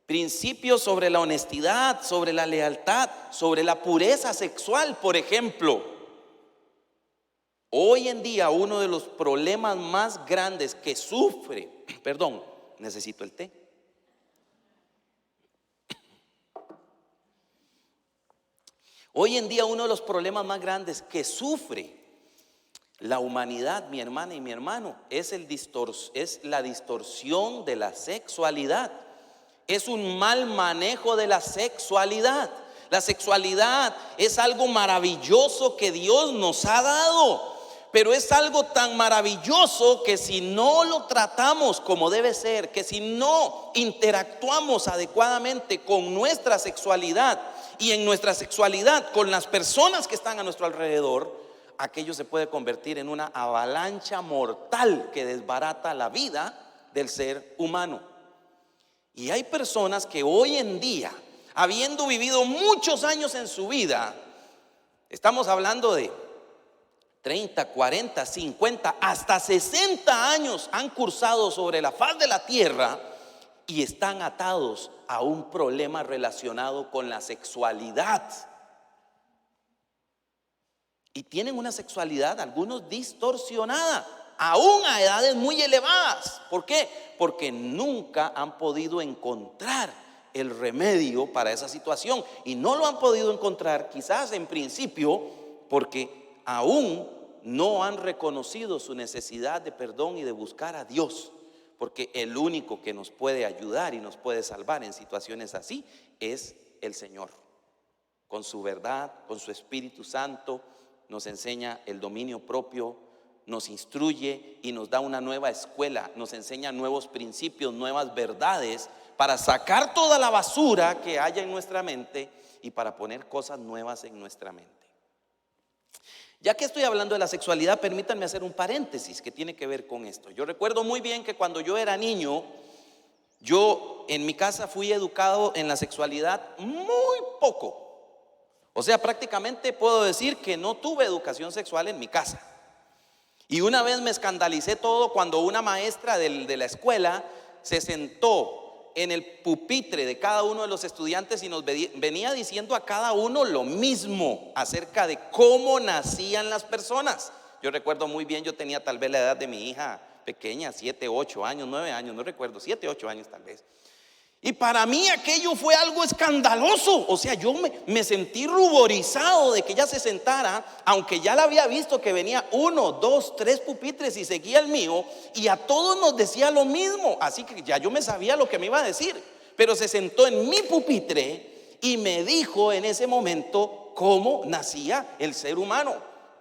principios sobre la honestidad, sobre la lealtad, sobre la pureza sexual, por ejemplo. Hoy en día uno de los problemas más grandes que sufre, necesito el té. Hoy en día uno de los problemas más grandes que sufre la humanidad, mi hermana y mi hermano, es la distorsión de la sexualidad. Es un mal manejo de la sexualidad. La sexualidad es algo maravilloso que Dios nos ha dado, pero es algo tan maravilloso que si no lo tratamos como debe ser, que si no interactuamos adecuadamente con nuestra sexualidad y en nuestra sexualidad con las personas que están a nuestro alrededor, aquello se puede convertir en una avalancha mortal que desbarata la vida del ser humano. Y hay personas que hoy en día, habiendo vivido muchos años en su vida, estamos hablando de 30, 40, 50, hasta 60 años han cursado sobre la faz de la tierra y están atados a un problema relacionado con la sexualidad. Y tienen una sexualidad, algunos distorsionada, aún a edades muy elevadas. ¿Por qué? Porque nunca han podido encontrar el remedio para esa situación. Y no lo han podido encontrar quizás en principio porque aún no han reconocido su necesidad de perdón y de buscar a Dios. Porque el único que nos puede ayudar y nos puede salvar en situaciones así es el Señor. Con su verdad, con su Espíritu Santo, nos enseña el dominio propio, nos instruye y nos da una nueva escuela, nos enseña nuevos principios, nuevas verdades para sacar toda la basura que haya en nuestra mente y para poner cosas nuevas en nuestra mente. Ya que estoy hablando de la sexualidad, permítanme hacer un paréntesis que tiene que ver con esto. Yo recuerdo muy bien que cuando yo era niño, yo en mi casa fui educado en la sexualidad muy poco. O sea, prácticamente puedo decir que no tuve educación sexual en mi casa. Y una vez me escandalicé todo cuando una maestra de la escuela se sentó en el pupitre de cada uno de los estudiantes y nos venía diciendo a cada uno lo mismo acerca de cómo nacían las personas. Yo recuerdo muy bien, yo tenía tal vez la edad de mi hija pequeña, 7, 8 años, 9 años, no recuerdo, 7, 8 años tal vez. Y para mí aquello fue algo escandaloso. O sea, yo me sentí ruborizado de que ella se sentara, aunque ya la había visto que venía 1, 2, 3 pupitres y seguía el mío, y a todos nos decía lo mismo. Así que ya yo me sabía lo que me iba a decir, pero se sentó en mi pupitre y me dijo en ese momento cómo nacía el ser humano.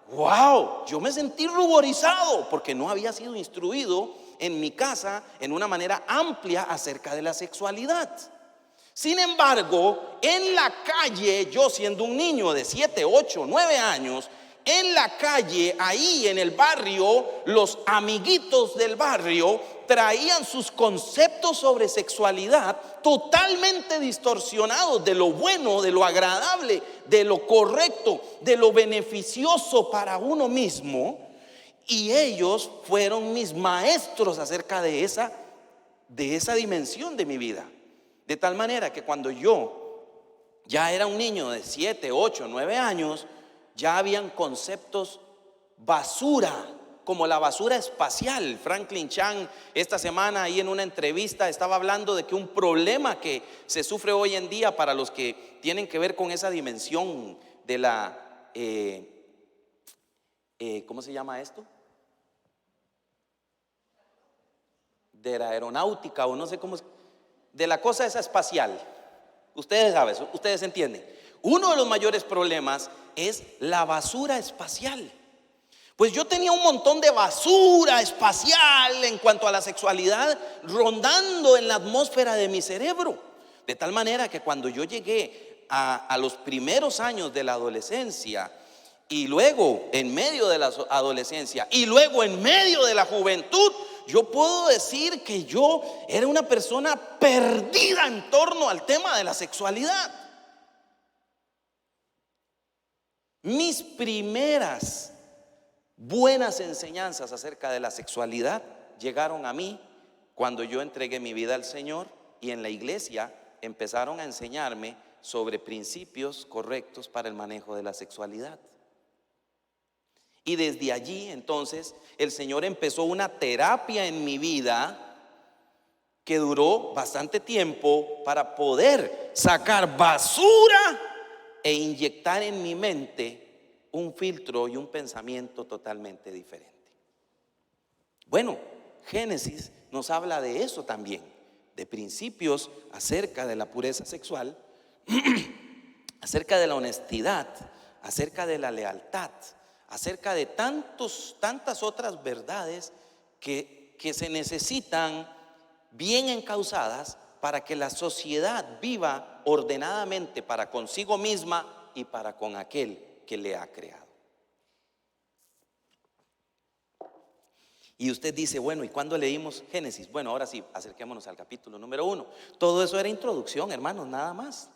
¡Wow! Yo me sentí ruborizado porque no había sido instruido en mi casa en una manera amplia acerca de la sexualidad. Sin embargo, en la calle, yo siendo un niño de 7, 8, 9 años, en la calle, ahí en el barrio, los amiguitos del barrio traían sus conceptos sobre sexualidad totalmente distorsionados de lo bueno, de lo agradable, de lo correcto, de lo beneficioso para uno mismo. Y ellos fueron mis maestros acerca de esa dimensión de mi vida. De tal manera que cuando yo ya era un niño de 7, 8, 9 años, ya habían conceptos basura, como la basura espacial. Franklin Chan esta semana ahí en una entrevista estaba hablando de que un problema que se sufre hoy en día para los que tienen que ver con esa dimensión de la, ¿cómo se llama esto? De la aeronáutica o no sé cómo, de la cosa esa espacial. Ustedes saben, ustedes entienden. Uno de los mayores problemas es la basura espacial. Pues yo tenía un montón de basura espacial en cuanto a la sexualidad rondando en la atmósfera de mi cerebro. De tal manera que cuando yo llegué a los primeros años de la adolescencia, y luego en medio de la adolescencia, y luego en medio de la juventud, yo puedo decir que yo era una persona perdida en torno al tema de la sexualidad. Mis primeras buenas enseñanzas acerca de la sexualidad llegaron a mí cuando yo entregué mi vida al Señor, y en la iglesia empezaron a enseñarme sobre principios correctos para el manejo de la sexualidad. Y desde allí entonces el Señor empezó una terapia en mi vida que duró bastante tiempo para poder sacar basura e inyectar en mi mente un filtro y un pensamiento totalmente diferente. Bueno, Génesis nos habla de eso también, de principios acerca de la pureza sexual, acerca de la honestidad, acerca de la lealtad, acerca de tantas otras verdades que se necesitan bien encausadas para que la sociedad viva ordenadamente para consigo misma y para con aquel que le ha creado. Y usted dice, bueno, ¿y cuándo leímos Génesis? Bueno, ahora sí, acerquémonos al capítulo número 1. Todo eso era introducción, hermanos, nada más.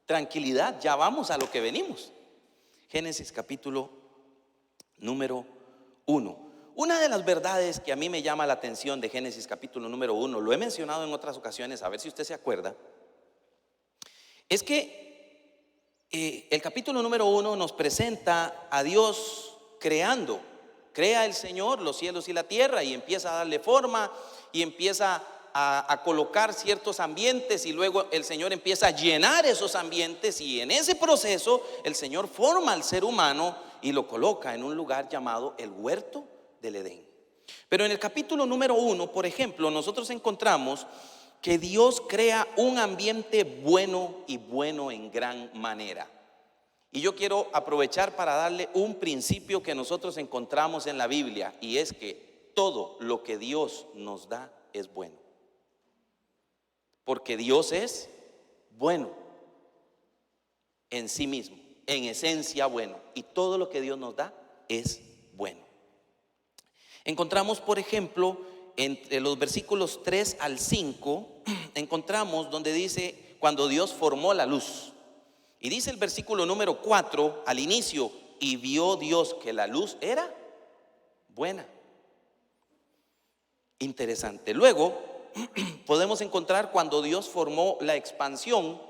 Tranquilidad, ya vamos a lo que venimos. Génesis capítulo número 1. Una de las verdades que a mí me llama la atención de Génesis capítulo número 1, lo he mencionado en otras ocasiones, a ver si usted se acuerda, es que el capítulo número 1 nos presenta a Dios creando. Crea el Señor los cielos y la tierra y empieza a darle forma y empieza a colocar ciertos ambientes, y luego el Señor empieza a llenar esos ambientes, y en ese proceso el Señor forma al ser humano y lo coloca en un lugar llamado el huerto del Edén. Pero en el capítulo número 1, por ejemplo, nosotros encontramos que Dios crea un ambiente bueno y bueno en gran manera. Y yo quiero aprovechar para darle un principio que nosotros encontramos en la Biblia, y es que todo lo que Dios nos da es bueno. Porque Dios es bueno en sí mismo, en esencia bueno, y todo lo que Dios nos da es bueno. Encontramos, por ejemplo, entre los versículos 3 al 5, encontramos donde dice cuando Dios formó la luz. Y dice el versículo número 4 al inicio: y vio Dios que la luz era buena. Interesante. Luego podemos encontrar cuando Dios formó la expansión.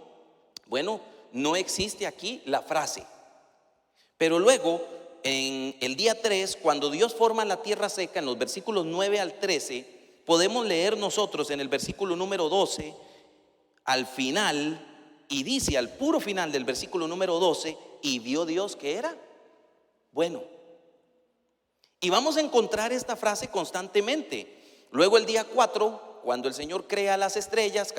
Bueno, no existe aquí la frase, pero luego en el día 3, cuando Dios forma la tierra seca, en los versículos 9 al 13, podemos leer nosotros en el versículo número 12 al final. Y dice al puro final del versículo número 12: y vio Dios que era bueno. Y vamos a encontrar esta frase constantemente. Luego el día 4, cuando el Señor crea las estrellas,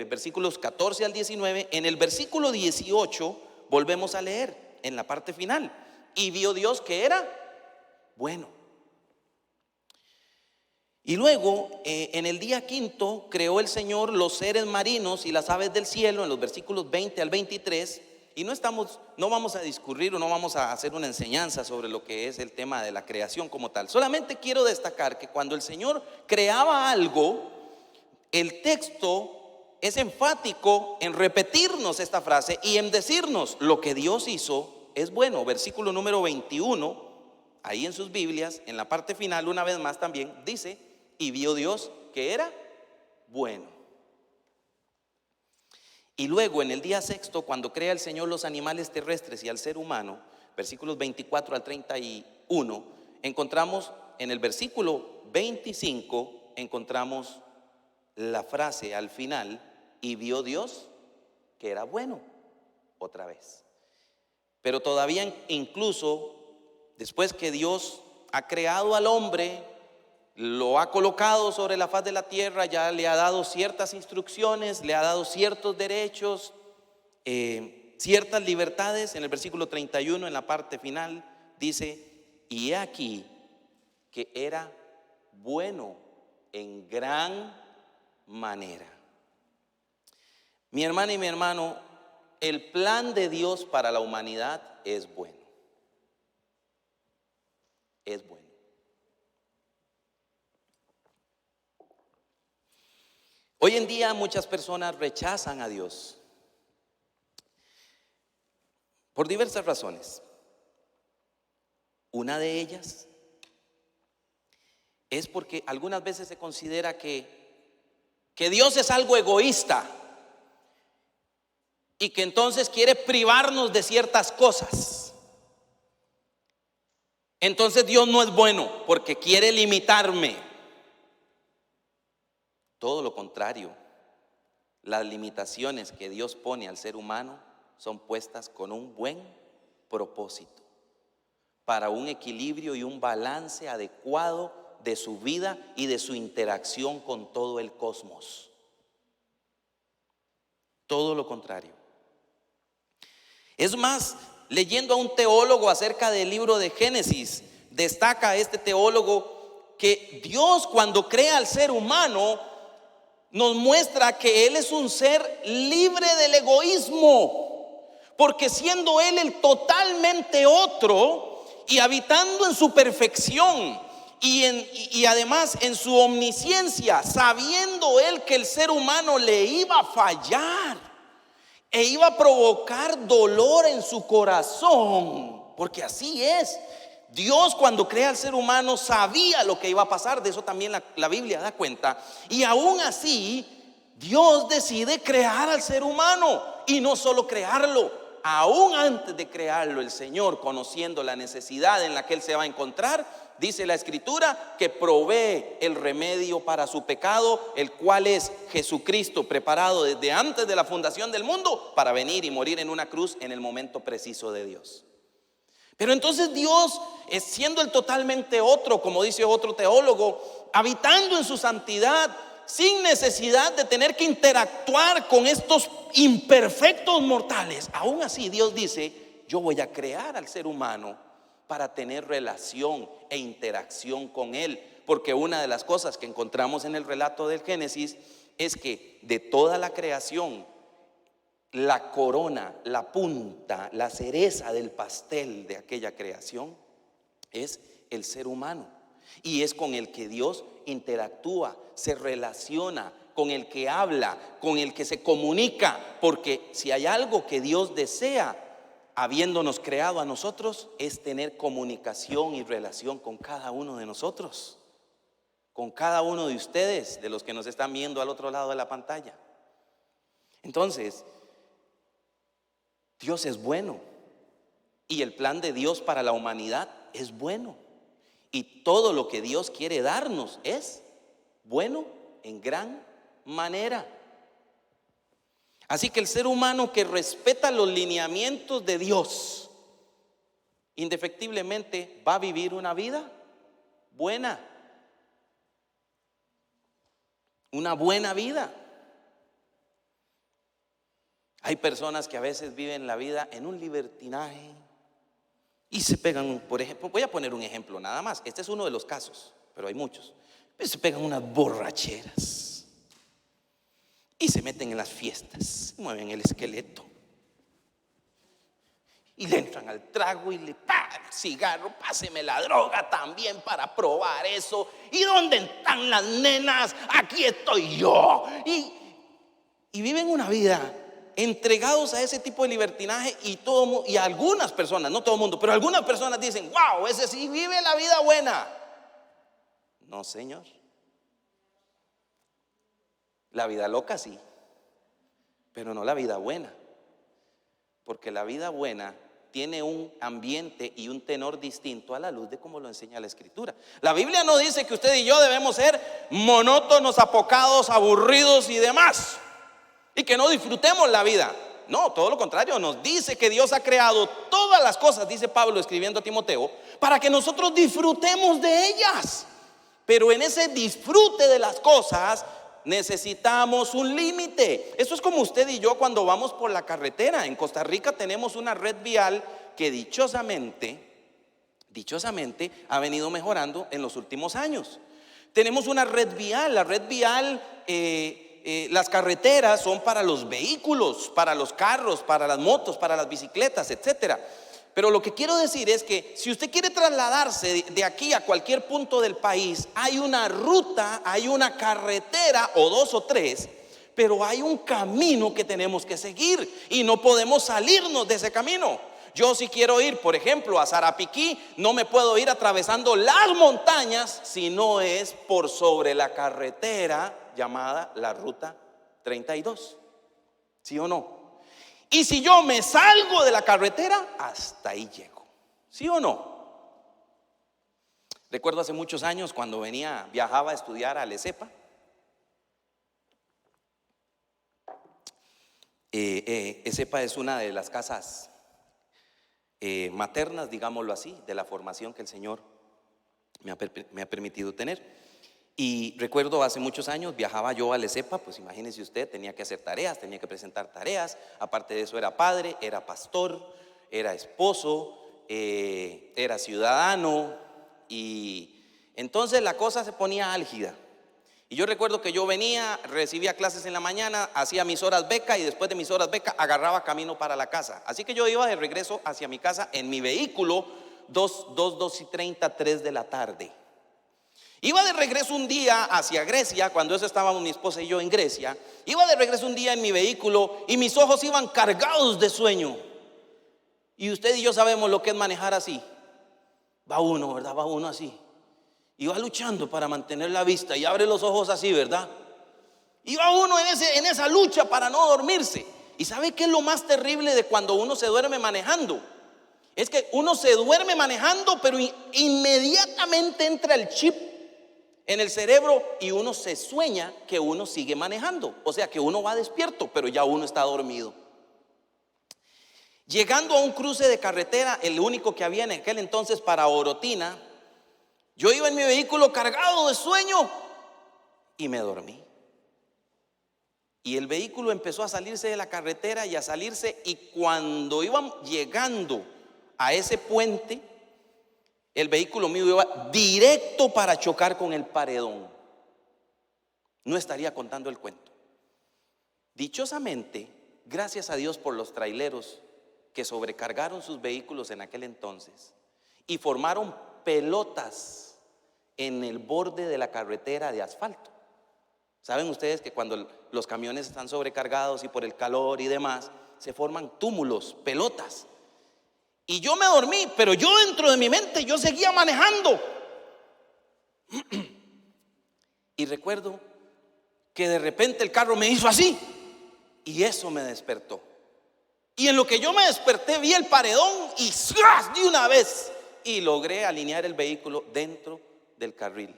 versículos 14 al 19, en el versículo 18 volvemos a leer en la parte final: y vio Dios que era bueno. Y luego en el día 5 creó el Señor los seres marinos y las aves del cielo, en los versículos 20 al 23. Y no vamos a discurrir o no vamos a hacer una enseñanza sobre lo que es el tema de la creación como tal. Solamente quiero destacar que cuando el Señor creaba algo, el texto es enfático en repetirnos esta frase y en decirnos: lo que Dios hizo es bueno. Versículo número 21, ahí en sus Biblias, en la parte final, una vez más también dice: y vio Dios que era bueno. Y luego en el día 6, cuando crea el Señor los animales terrestres y al ser humano, versículos 24 al 31, encontramos en el versículo 25, encontramos la frase al final: y vio Dios que era bueno, otra vez. Pero todavía, incluso después que Dios ha creado al hombre, lo ha colocado sobre la faz de la tierra, ya le ha dado ciertas instrucciones, le ha dado ciertos derechos, ciertas libertades. En el versículo 31, en la parte final, dice: y he aquí que era bueno en gran manera. Mi hermana y mi hermano, el plan de Dios para la humanidad es bueno. Es bueno. Hoy en día muchas personas rechazan a Dios por diversas razones. Una de ellas es porque algunas veces se considera que Dios es algo egoísta y que entonces quiere privarnos de ciertas cosas. Entonces Dios no es bueno porque quiere limitarme. Todo lo contrario, las limitaciones que Dios pone al ser humano son puestas con un buen propósito, para un equilibrio y un balance adecuado de su vida y de su interacción con todo el cosmos. Todo lo contrario. Es más, leyendo a un teólogo acerca del libro de Génesis, destaca este teólogo que Dios, cuando crea al ser humano, nos muestra que Él es un ser libre del egoísmo, porque siendo Él el totalmente otro y habitando en su perfección y además en su omnisciencia, sabiendo Él que el ser humano le iba a fallar e iba a provocar dolor en su corazón, porque así es. Dios, cuando crea al ser humano, sabía lo que iba a pasar. De eso también la Biblia da cuenta. Y aún así, Dios decide crear al ser humano. Y no solo crearlo, aún antes de crearlo, el Señor, conociendo la necesidad en la que Él se va a encontrar, dice la Escritura que provee el remedio para su pecado, el cual es Jesucristo, preparado desde antes de la fundación del mundo para venir y morir en una cruz en el momento preciso de Dios. Pero entonces Dios, siendo el totalmente otro, como dice otro teólogo, habitando en su santidad, sin necesidad de tener que interactuar con estos imperfectos mortales, aún así Dios dice: yo voy a crear al ser humano para tener relación e interacción con él. Porque una de las cosas que encontramos en el relato del Génesis es que de toda la creación, la corona, la punta, la cereza del pastel de aquella creación es el ser humano. Y es con el que Dios interactúa, se relaciona, con el que habla, con el que se comunica. Porque si hay algo que Dios desea, habiéndonos creado a nosotros, es tener comunicación y relación con cada uno de nosotros, con cada uno de ustedes, de los que nos están viendo al otro lado de la pantalla. Entonces, Dios es bueno y el plan de Dios para la humanidad es bueno, y todo lo que Dios quiere darnos es bueno en gran manera. Así que el ser humano que respeta los lineamientos de Dios, indefectiblemente va a vivir una vida buena, una buena vida. Hay personas que a veces viven la vida en un libertinaje y se pegan, por ejemplo, voy a poner un ejemplo nada más, este es uno de los casos, pero hay muchos. Se pegan unas borracheras y se meten en las fiestas, mueven el esqueleto y le entran al trago y le pagan el cigarro. Páseme la droga también para probar eso. ¿Y dónde están las nenas? Aquí estoy yo. Y viven una vida entregados a ese tipo de libertinaje, y algunas personas, no todo el mundo, pero algunas personas dicen: wow, ese sí vive la vida buena. No, señor. La vida loca sí, pero no la vida buena. Porque la vida buena tiene un ambiente y un tenor distinto a la luz de cómo lo enseña la Escritura. La Biblia no dice que usted y yo debemos ser monótonos, apocados, aburridos y demás, y que no disfrutemos la vida. No, todo lo contrario, nos dice que Dios ha creado todas las cosas, dice Pablo escribiendo a Timoteo, para que nosotros disfrutemos de ellas. Pero en ese disfrute de las cosas necesitamos un límite. Eso es como usted y yo cuando vamos por la carretera. En Costa Rica tenemos una red vial que dichosamente ha venido mejorando en los últimos años. Tenemos una red vial, la red vial, las carreteras son para los vehículos, para los carros, para las motos, para las bicicletas, etcétera. Pero lo que quiero decir es que si usted quiere trasladarse de aquí a cualquier punto del país, hay una ruta, hay una carretera o dos o tres, pero hay un camino que tenemos que seguir y no podemos salirnos de ese camino. Yo, si quiero ir, por ejemplo, a Sarapiquí, no me puedo ir atravesando las montañas si no es por sobre la carretera llamada la Ruta 32. ¿Sí o no? Y si yo me salgo de la carretera, hasta ahí llego. ¿Sí o no? Recuerdo hace muchos años cuando viajaba a estudiar a Lesepa. Lesepa es una de las casas maternas, digámoslo así, de la formación que el Señor me ha permitido tener. Y recuerdo hace muchos años viajaba yo a Lesepa, pues imagínese usted, tenía que hacer tareas, tenía que presentar tareas. Aparte de eso era padre, era pastor, era esposo, era ciudadano, y entonces la cosa se ponía álgida. Y yo recuerdo que yo venía, recibía clases en la mañana, hacía mis horas beca y después de mis horas beca agarraba camino para la casa. Así que yo iba de regreso hacia mi casa en mi vehículo 2:30, 3 de la tarde. Iba de regreso un día hacia Grecia, cuando eso estábamos mi esposa y yo en Grecia. Iba de regreso un día en mi vehículo y mis ojos iban cargados de sueño. Y usted y yo sabemos lo que es manejar así. Va uno, ¿verdad? Va uno así. Y va luchando para mantener la vista y abre los ojos así, ¿verdad? Y va uno en esa lucha para no dormirse. ¿Y sabe qué es lo más terrible de cuando uno se duerme manejando? Es que uno se duerme manejando, pero inmediatamente entra el chip en el cerebro y uno se sueña que uno sigue manejando. O sea que uno va despierto, pero ya uno está dormido. Llegando a un cruce de carretera, el único que había en aquel entonces para Orotina, yo iba en mi vehículo cargado de sueño y me dormí. Y el vehículo empezó a salirse de la carretera y a salirse, y cuando iban llegando a ese puente, el vehículo mío iba directo para chocar con el paredón. No estaría contando el cuento. Dichosamente, gracias a Dios por los traileros que sobrecargaron sus vehículos en aquel entonces y formaron pelotas en el borde de la carretera de asfalto. Saben ustedes que cuando los camiones están sobrecargados y por el calor y demás, se forman túmulos, pelotas. Y yo me dormí, pero yo dentro de mi mente yo seguía manejando. Y recuerdo que de repente el carro me hizo así y eso me despertó. Y en lo que yo me desperté vi el paredón y ¡zas! De una vez, y logré alinear el vehículo dentro del carril.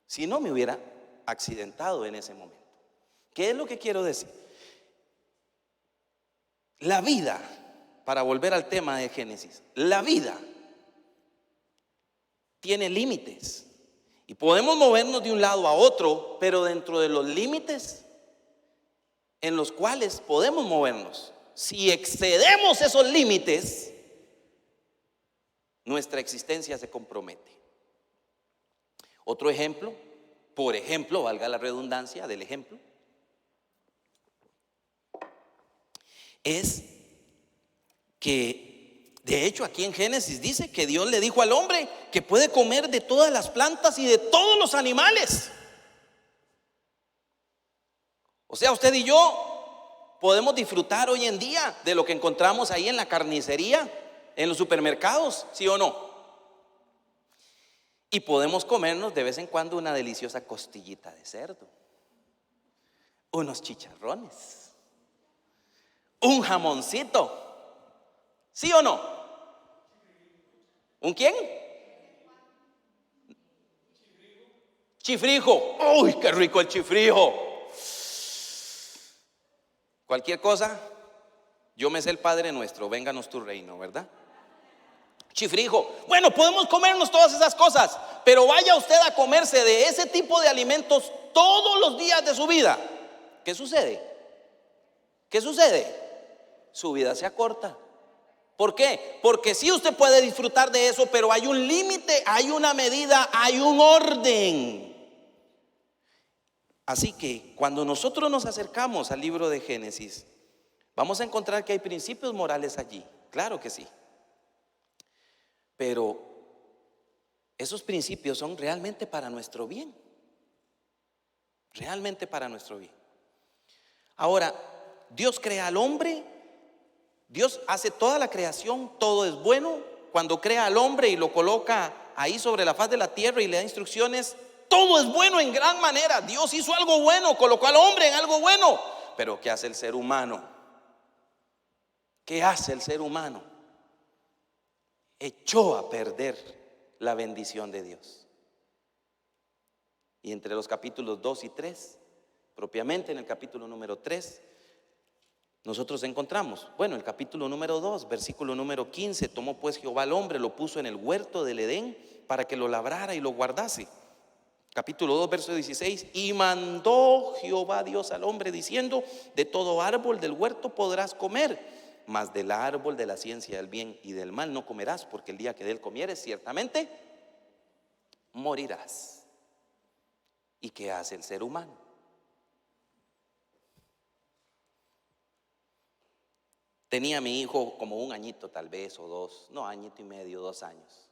Si no, me hubiera accidentado en ese momento. ¿Qué es lo que quiero decir? La vida, para volver al tema de Génesis, la vida tiene límites y podemos movernos de un lado a otro, pero dentro de los límites en los cuales podemos movernos. Si excedemos esos límites, nuestra existencia se compromete. Otro ejemplo, por ejemplo, valga la redundancia del ejemplo, es que de hecho aquí en Génesis dice que Dios le dijo al hombre que puede comer de todas las plantas y de todos los animales. O sea, usted y yo podemos disfrutar hoy en día de lo que encontramos ahí en la carnicería, en los supermercados, ¿sí o no? Y podemos comernos de vez en cuando una deliciosa costillita de cerdo, unos chicharrones, un jamoncito, ¿sí o no? ¿Un quién? Chifrijo. ¡Uy, qué rico el chifrijo! Cualquier cosa, yo me sé el Padre Nuestro, vénganos tu reino, ¿verdad? Chifrijo. Bueno, podemos comernos todas esas cosas, pero vaya usted a comerse de ese tipo de alimentos todos los días de su vida. ¿Qué sucede? ¿Qué sucede? Su vida se acorta. ¿Por qué? Porque sí, usted puede disfrutar de eso, pero hay un límite, hay una medida, hay un orden. Así que cuando nosotros nos acercamos al libro de Génesis, vamos a encontrar que hay principios morales allí, claro que sí. Pero esos principios son realmente para nuestro bien, realmente para nuestro bien. Ahora, Dios crea al hombre, Dios hace toda la creación, todo es bueno. Cuando crea al hombre y lo coloca ahí sobre la faz de la tierra y le da instrucciones, todo es bueno en gran manera. Dios hizo algo bueno, colocó al hombre en algo bueno. Pero ¿qué hace el ser humano? ¿Qué hace el ser humano? Echó a perder la bendición de Dios. Y entre los capítulos 2 y 3, propiamente en el capítulo número 3, nosotros encontramos, bueno, el capítulo número 2, versículo número 15, tomó pues Jehová al hombre, lo puso en el huerto del Edén para que lo labrara y lo guardase. Capítulo 2, verso 16, y mandó Jehová Dios al hombre diciendo, de todo árbol del huerto podrás comer, mas del árbol de la ciencia del bien y del mal no comerás, porque el día que de él comieres ciertamente morirás. ¿Y qué hace el ser humano? Tenía mi hijo como un añito tal vez o dos, no, añito y medio, 2 años.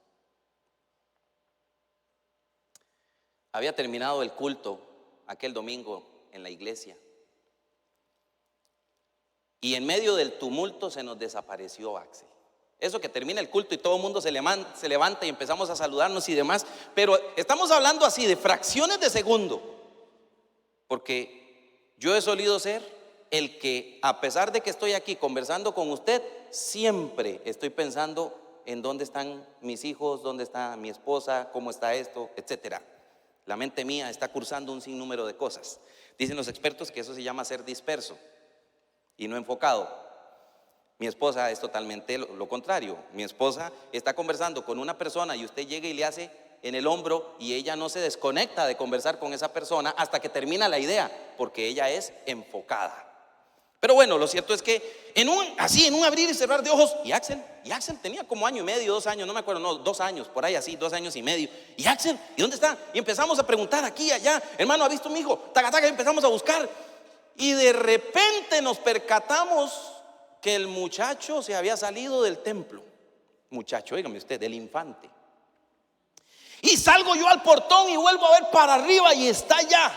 Había terminado el culto aquel domingo en la iglesia. Y en medio del tumulto se nos desapareció Axel. Eso que termina el culto y todo el mundo se levanta y empezamos a saludarnos y demás. Pero estamos hablando así de fracciones de segundo. Porque yo he solido ser el que, a pesar de que estoy aquí conversando con usted, siempre estoy pensando en dónde están mis hijos, dónde está mi esposa, cómo está esto, etcétera. La mente mía está cursando un sinnúmero de cosas. Dicen los expertos que eso se llama ser disperso y no enfocado. Mi esposa es totalmente lo contrario. Mi esposa está conversando con una persona y usted llega y le hace en el hombro y ella no se desconecta de conversar con esa persona hasta que termina la idea, porque ella es enfocada. Pero bueno, lo cierto es que en un abrir y cerrar de ojos, y Axel tenía como año y medio, 2 años, no me acuerdo, no, 2 años, por ahí así, 2 años y medio. Y Axel, ¿y dónde está? Y empezamos a preguntar aquí, allá, hermano, ¿ha visto mi hijo? Taca, taca, empezamos a buscar. Y de repente nos percatamos que el muchacho se había salido del templo. Muchacho, dígame usted, del infante. Y salgo yo al portón y vuelvo a ver para arriba y está ya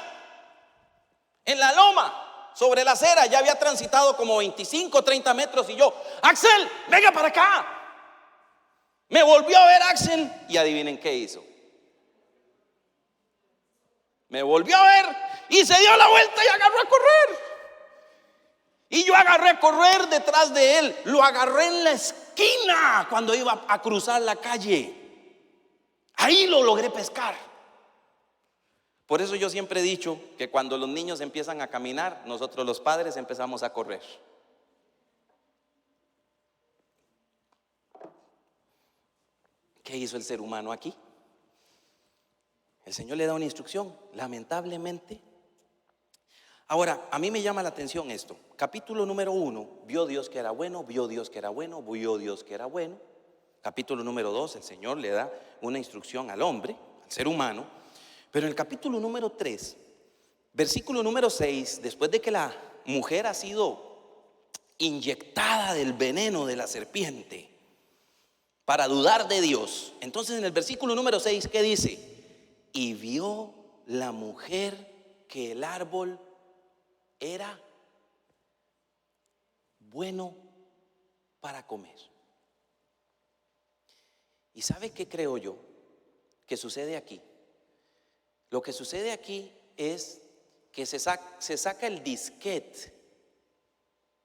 en la loma, sobre la acera. Ya había transitado como 25, 30 metros y yo, Axel, venga para acá. Me volvió a ver Axel y adivinen qué hizo. Me volvió a ver y se dio la vuelta y agarró a correr. Y yo agarré a correr detrás de él. Lo agarré en la esquina cuando iba a cruzar la calle. Ahí lo logré pescar. Por eso yo siempre he dicho que cuando los niños empiezan a caminar, nosotros los padres empezamos a correr. ¿Qué hizo el ser humano aquí? El Señor le da una instrucción, lamentablemente. Ahora, a mí me llama la atención esto. Capítulo número 1, vio Dios que era bueno, vio Dios que era bueno, vio Dios que era bueno. Capítulo número 2, el Señor le da una instrucción al hombre, al ser humano. Pero en el capítulo número 3, versículo número 6, después de que la mujer ha sido inyectada del veneno de la serpiente para dudar de Dios, entonces en el versículo número 6, ¿qué dice? Y vio la mujer que el árbol era bueno para comer. ¿Y sabe qué creo yo que sucede aquí? Lo que sucede aquí es que se saca el disquete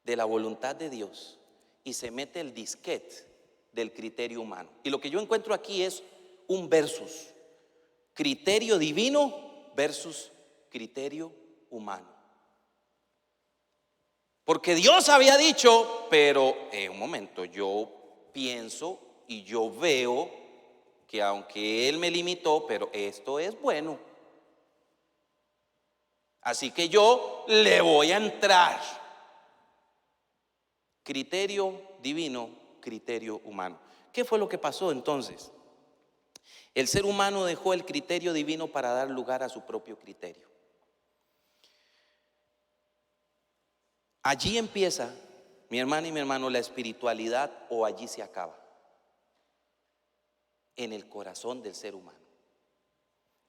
de la voluntad de Dios y se mete el disquete del criterio humano. Y lo que yo encuentro aquí es un versus: criterio divino versus criterio humano. Porque Dios había dicho, pero un momento, yo pienso y yo veo que aunque Él me limitó, pero esto es bueno. Así que yo le voy a entrar. Criterio divino, criterio humano. ¿Qué fue lo que pasó entonces? El ser humano dejó el criterio divino para dar lugar a su propio criterio. Allí empieza, mi hermana y mi hermano, la espiritualidad, o allí se acaba. En el corazón del ser humano,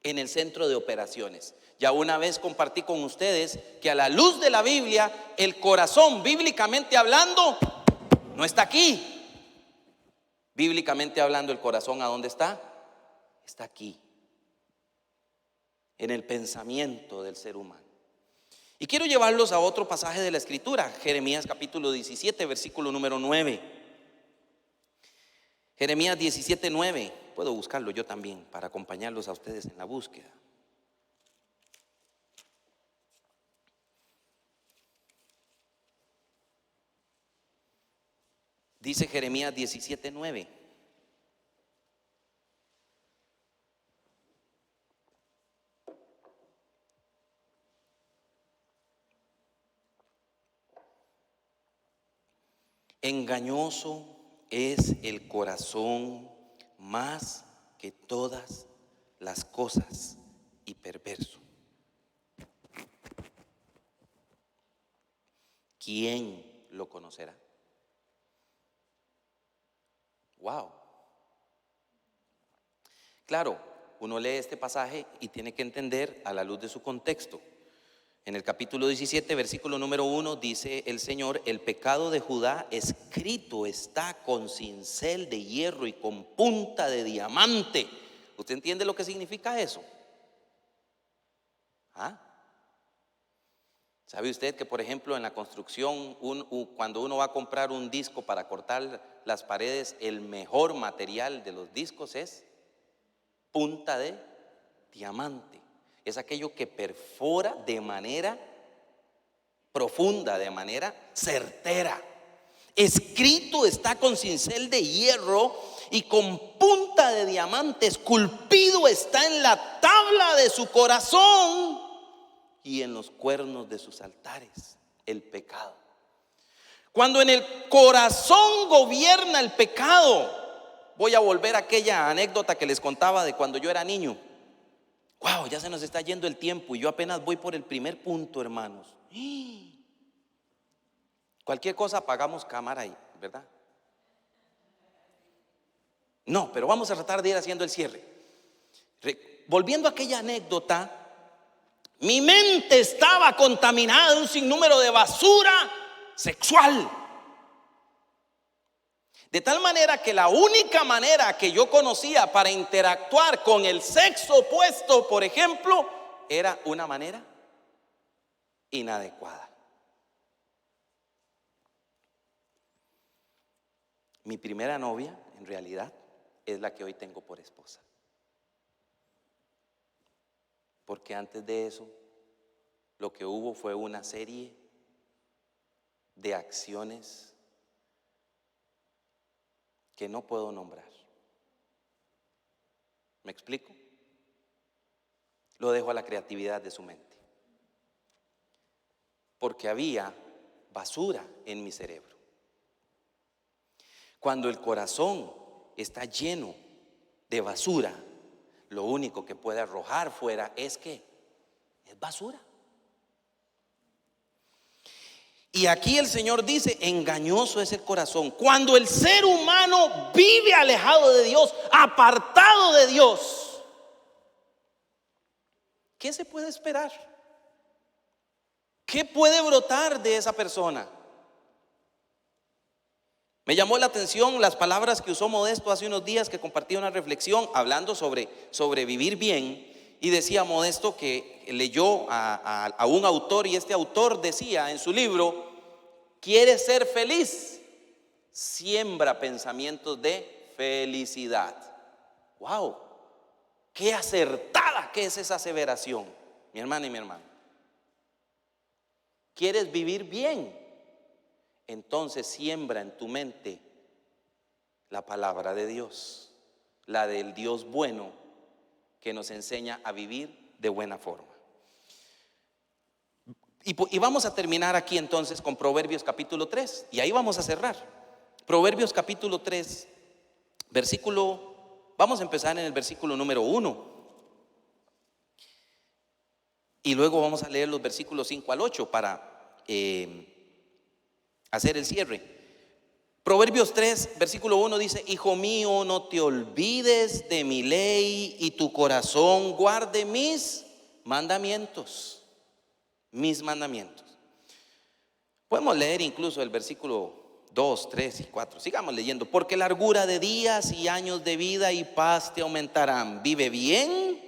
en el centro de operaciones. Ya una vez compartí con ustedes que a la luz de la Biblia, el corazón, bíblicamente hablando, no está aquí. Bíblicamente hablando, el corazón, ¿a dónde está? Está aquí, en el pensamiento del ser humano. Y quiero llevarlos a otro pasaje de la Escritura, Jeremías capítulo 17, versículo número 9. Jeremías 17, 9. Puedo buscarlo yo también para acompañarlos a ustedes en la búsqueda. Dice Jeremías 17, 9. Engañoso es el corazón más que todas las cosas y perverso. ¿Quién lo conocerá? Wow. Claro, uno lee este pasaje y tiene que entender a la luz de su contexto. En el capítulo 17, versículo número 1, dice el Señor: el pecado de Judá escrito está con cincel de hierro y con punta de diamante. ¿Usted entiende lo que significa eso? ¿Ah? ¿Sabe usted que, por ejemplo, en la construcción, cuando uno va a comprar un disco para cortar las paredes, el mejor material de los discos es punta de diamante? Es aquello que perfora de manera profunda, de manera certera. Escrito está con cincel de hierro y con punta de diamante. Esculpido está en la tabla de su corazón y en los cuernos de sus altares, el pecado. Cuando en el corazón gobierna el pecado, voy a volver a aquella anécdota que les contaba de cuando yo era niño. Wow, ya se nos está yendo el tiempo y yo apenas voy por el primer punto, hermanos. Cualquier cosa apagamos cámara ahí, ¿verdad? No, pero vamos a tratar de ir haciendo el cierre. Volviendo a aquella anécdota, mi mente estaba contaminada de un sinnúmero de basura sexual. De tal manera que la única manera que yo conocía para interactuar con el sexo opuesto, por ejemplo, era una manera inadecuada. Mi primera novia, en realidad, es la que hoy tengo por esposa. Porque antes de eso, lo que hubo fue una serie de acciones que no puedo nombrar. ¿Me explico? Lo dejo a la creatividad de su mente. Porque había basura en mi cerebro. Cuando el corazón está lleno de basura, lo único que puede arrojar fuera es basura. Y aquí el Señor dice: engañoso es el corazón. Cuando el ser humano vive alejado de Dios, apartado de Dios, ¿qué se puede esperar? ¿Qué puede brotar de esa persona? Me llamó la atención las palabras que usó Modesto hace unos días, que compartía una reflexión hablando sobre vivir bien. Y decía Modesto que leyó a un autor, y este autor decía en su libro: ¿quieres ser feliz? Siembra pensamientos de felicidad. ¡Wow! ¡Qué acertada que es esa aseveración, mi hermana y mi hermano! ¿Quieres vivir bien? Entonces siembra en tu mente la palabra de Dios, la del Dios bueno, que nos enseña a vivir de buena forma. Y vamos a terminar aquí entonces con Proverbios capítulo 3, y ahí vamos a cerrar. Proverbios capítulo 3, vamos a empezar en el versículo número 1, y luego vamos a leer los versículos 5 al 8 para hacer el cierre. Proverbios 3, versículo 1 dice: hijo mío, no te olvides de mi ley, y tu corazón guarde mis mandamientos. Mis mandamientos. Podemos leer incluso el versículo 2, 3 y 4. Sigamos leyendo. Porque largura de días y años de vida y paz te aumentarán. Vive bien,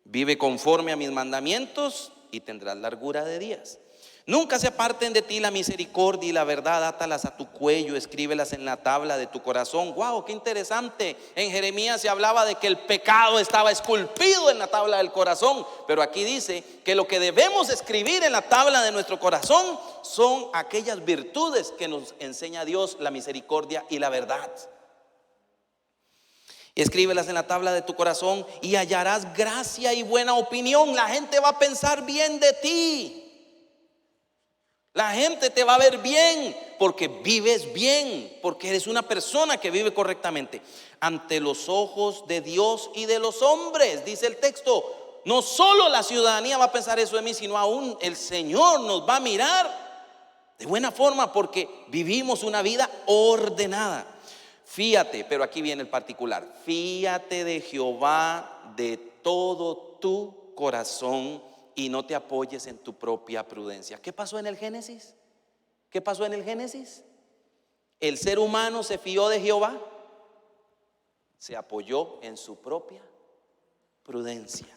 vive conforme a mis mandamientos, y tendrás largura de días. Nunca se aparten de ti la misericordia y la verdad, átalas a tu cuello, escríbelas en la tabla de tu corazón. ¡Wow! ¡Qué interesante! En Jeremías se hablaba de que el pecado estaba esculpido en la tabla del corazón, pero aquí dice que lo que debemos escribir en la tabla de nuestro corazón son aquellas virtudes que nos enseña Dios, la misericordia y la verdad. Escríbelas en la tabla de tu corazón y hallarás gracia y buena opinión. La gente va a pensar bien de ti. La gente te va a ver bien porque vives bien, porque eres una persona que vive correctamente ante los ojos de Dios y de los hombres, dice el texto. No solo la ciudadanía va a pensar eso de mí, sino aún el Señor nos va a mirar de buena forma porque vivimos una vida ordenada. Fíate, pero aquí viene el particular: fíate de Jehová de todo tu corazón y no te apoyes en tu propia prudencia. ¿Qué pasó en el Génesis? ¿Qué pasó en el Génesis? El ser humano se fió de Jehová, se apoyó en su propia prudencia.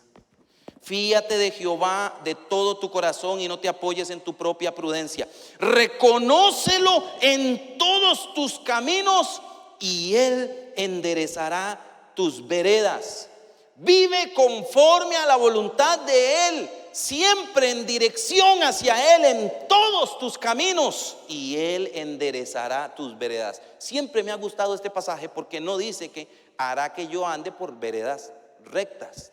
Fíate de Jehová de todo tu corazón y no te apoyes en tu propia prudencia. Reconócelo en todos tus caminos y Él enderezará tus veredas. Vive conforme a la voluntad de Él, siempre en dirección hacia Él en todos tus caminos y Él enderezará tus veredas. Siempre me ha gustado este pasaje porque no dice que hará que yo ande por veredas rectas.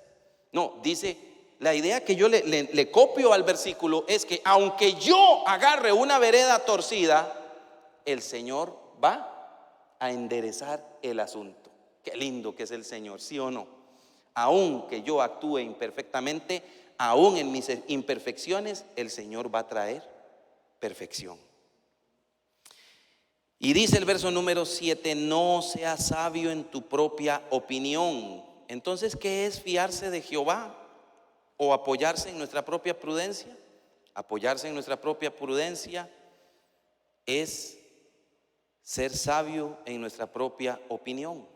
No, dice, la idea que yo le copio al versículo es que aunque yo agarre una vereda torcida, el Señor va a enderezar el asunto. Qué lindo que es el Señor, ¿sí o no? Aunque yo actúe imperfectamente, aún en mis imperfecciones, el Señor va a traer perfección. Y dice el verso número 7, no seas sabio en tu propia opinión. Entonces, ¿qué es fiarse de Jehová? ¿O apoyarse en nuestra propia prudencia? Apoyarse en nuestra propia prudencia es ser sabio en nuestra propia opinión.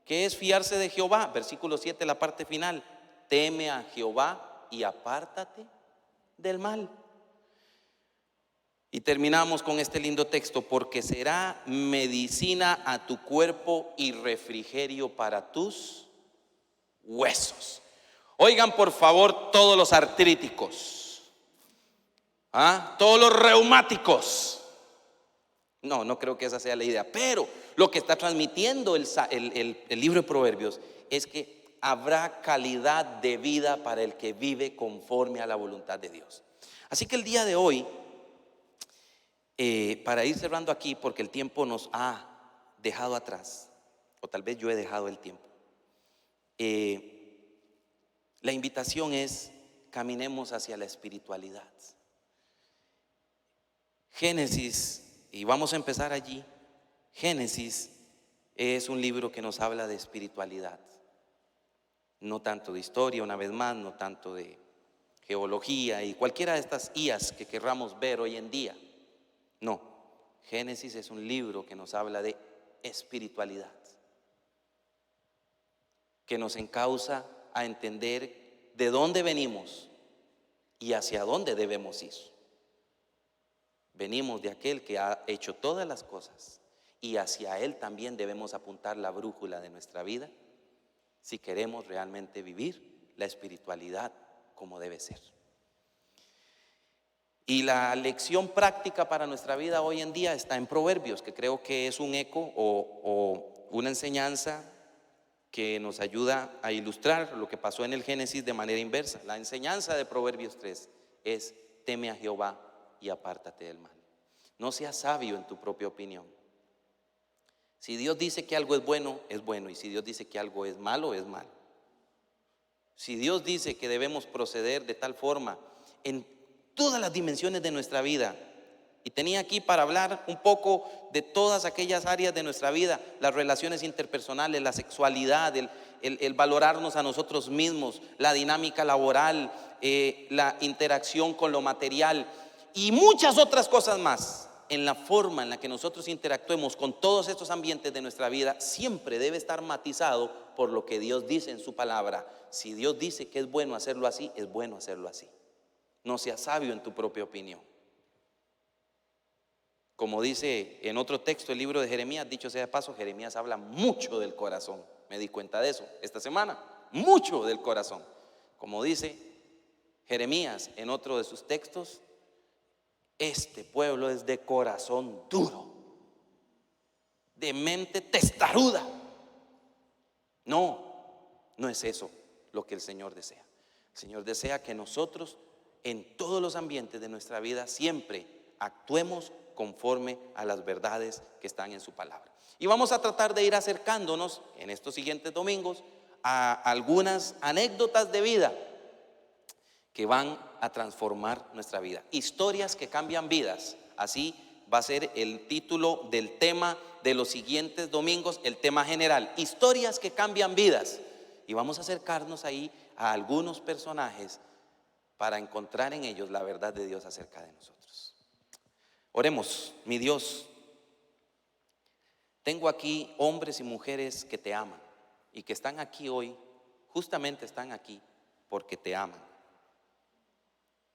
¿Qué es fiarse de Jehová? Versículo 7, la parte final. Teme a Jehová y apártate del mal. Y terminamos con este lindo texto, porque será medicina a tu cuerpo y refrigerio para tus huesos. Oigan por favor todos los artríticos, todos los reumáticos. No creo que esa sea la idea, pero lo que está transmitiendo el libro de Proverbios es que habrá calidad de vida para el que vive conforme a la voluntad de Dios. Así que el día de hoy, para ir cerrando aquí, porque el tiempo nos ha dejado atrás, o tal vez yo he dejado el tiempo, la invitación es: caminemos hacia la espiritualidad. Génesis, y vamos a empezar allí. Génesis es un libro que nos habla de espiritualidad, no tanto de historia, una vez más, no tanto de geología y cualquiera de estas IAs que querramos ver hoy en día. No, Génesis es un libro que nos habla de espiritualidad, que nos encausa a entender de dónde venimos y hacia dónde debemos ir. Venimos de aquel que ha hecho todas las cosas y hacia Él también debemos apuntar la brújula de nuestra vida si queremos realmente vivir la espiritualidad como debe ser. Y la lección práctica para nuestra vida hoy en día está en Proverbios, que creo que es un eco o una enseñanza que nos ayuda a ilustrar lo que pasó en el Génesis de manera inversa. La enseñanza de Proverbios 3 es: teme a Jehová y apártate del mal. No seas sabio en tu propia opinión. Si Dios dice que algo es bueno, y si Dios dice que algo es malo, es malo. Si Dios dice que debemos proceder de tal forma en todas las dimensiones de nuestra vida, y tenía aquí para hablar un poco de todas aquellas áreas de nuestra vida: las relaciones interpersonales, la sexualidad, el valorarnos a nosotros mismos, la dinámica laboral, la interacción con lo material y muchas otras cosas más. En la forma en la que nosotros interactuemos con todos estos ambientes de nuestra vida, siempre debe estar matizado por lo que Dios dice en su palabra. Si Dios dice que es bueno hacerlo así, es bueno hacerlo así. No seas sabio en tu propia opinión. Como dice en otro texto el libro de Jeremías, dicho sea de paso, Jeremías habla mucho del corazón. Me di cuenta de eso esta semana, mucho del corazón. Como dice Jeremías en otro de sus textos: este pueblo es de corazón duro, de mente testaruda. No es eso lo que el Señor desea. El Señor desea que nosotros en todos los ambientes de nuestra vida siempre actuemos conforme a las verdades que están en su palabra. Y vamos a tratar de ir acercándonos en estos siguientes domingos a algunas anécdotas de vida que van a transformar nuestra vida. Historias que cambian vidas. Así va a ser el título del tema de los siguientes domingos, el tema general: historias que cambian vidas. y vamos a acercarnos ahí a algunos personajes para encontrar en ellos la verdad de Dios acerca de nosotros. Oremos. Mi Dios, tengo aquí hombres y mujeres que te aman y que están aquí hoy, justamente están aquí porque te aman,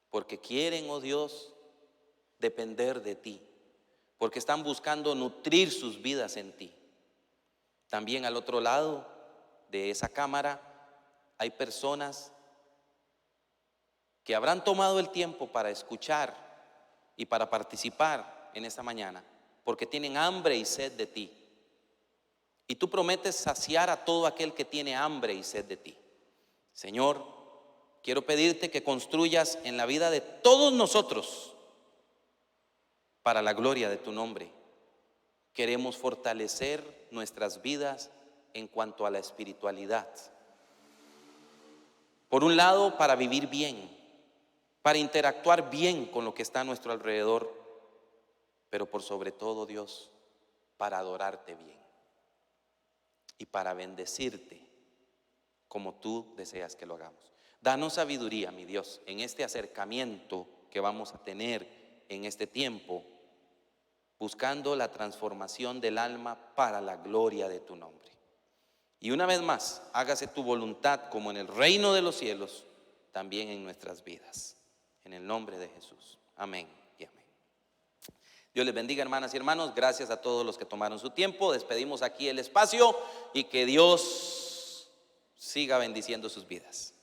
porque quieren, oh Dios, depender de ti, porque están buscando nutrir sus vidas en ti. También al otro lado de esa cámara hay personas que habrán tomado el tiempo para escuchar y para participar en esta mañana, porque tienen hambre y sed de ti. Y tú prometes saciar a todo aquel que tiene hambre y sed de ti. Señor, quiero pedirte que construyas en la vida de todos nosotros para la gloria de tu nombre. Queremos fortalecer nuestras vidas en cuanto a la espiritualidad. Por un lado, para vivir bien, para interactuar bien con lo que está a nuestro alrededor, pero por sobre todo, Dios, para adorarte bien y para bendecirte como tú deseas que lo hagamos. Danos sabiduría, mi Dios, en este acercamiento que vamos a tener en este tiempo, buscando la transformación del alma para la gloria de tu nombre. Y una vez más, hágase tu voluntad como en el reino de los cielos, también en nuestras vidas. En el nombre de Jesús. Amén y amén. Dios les bendiga, hermanas y hermanos. Gracias a todos los que tomaron su tiempo. Despedimos aquí el espacio y que Dios siga bendiciendo sus vidas.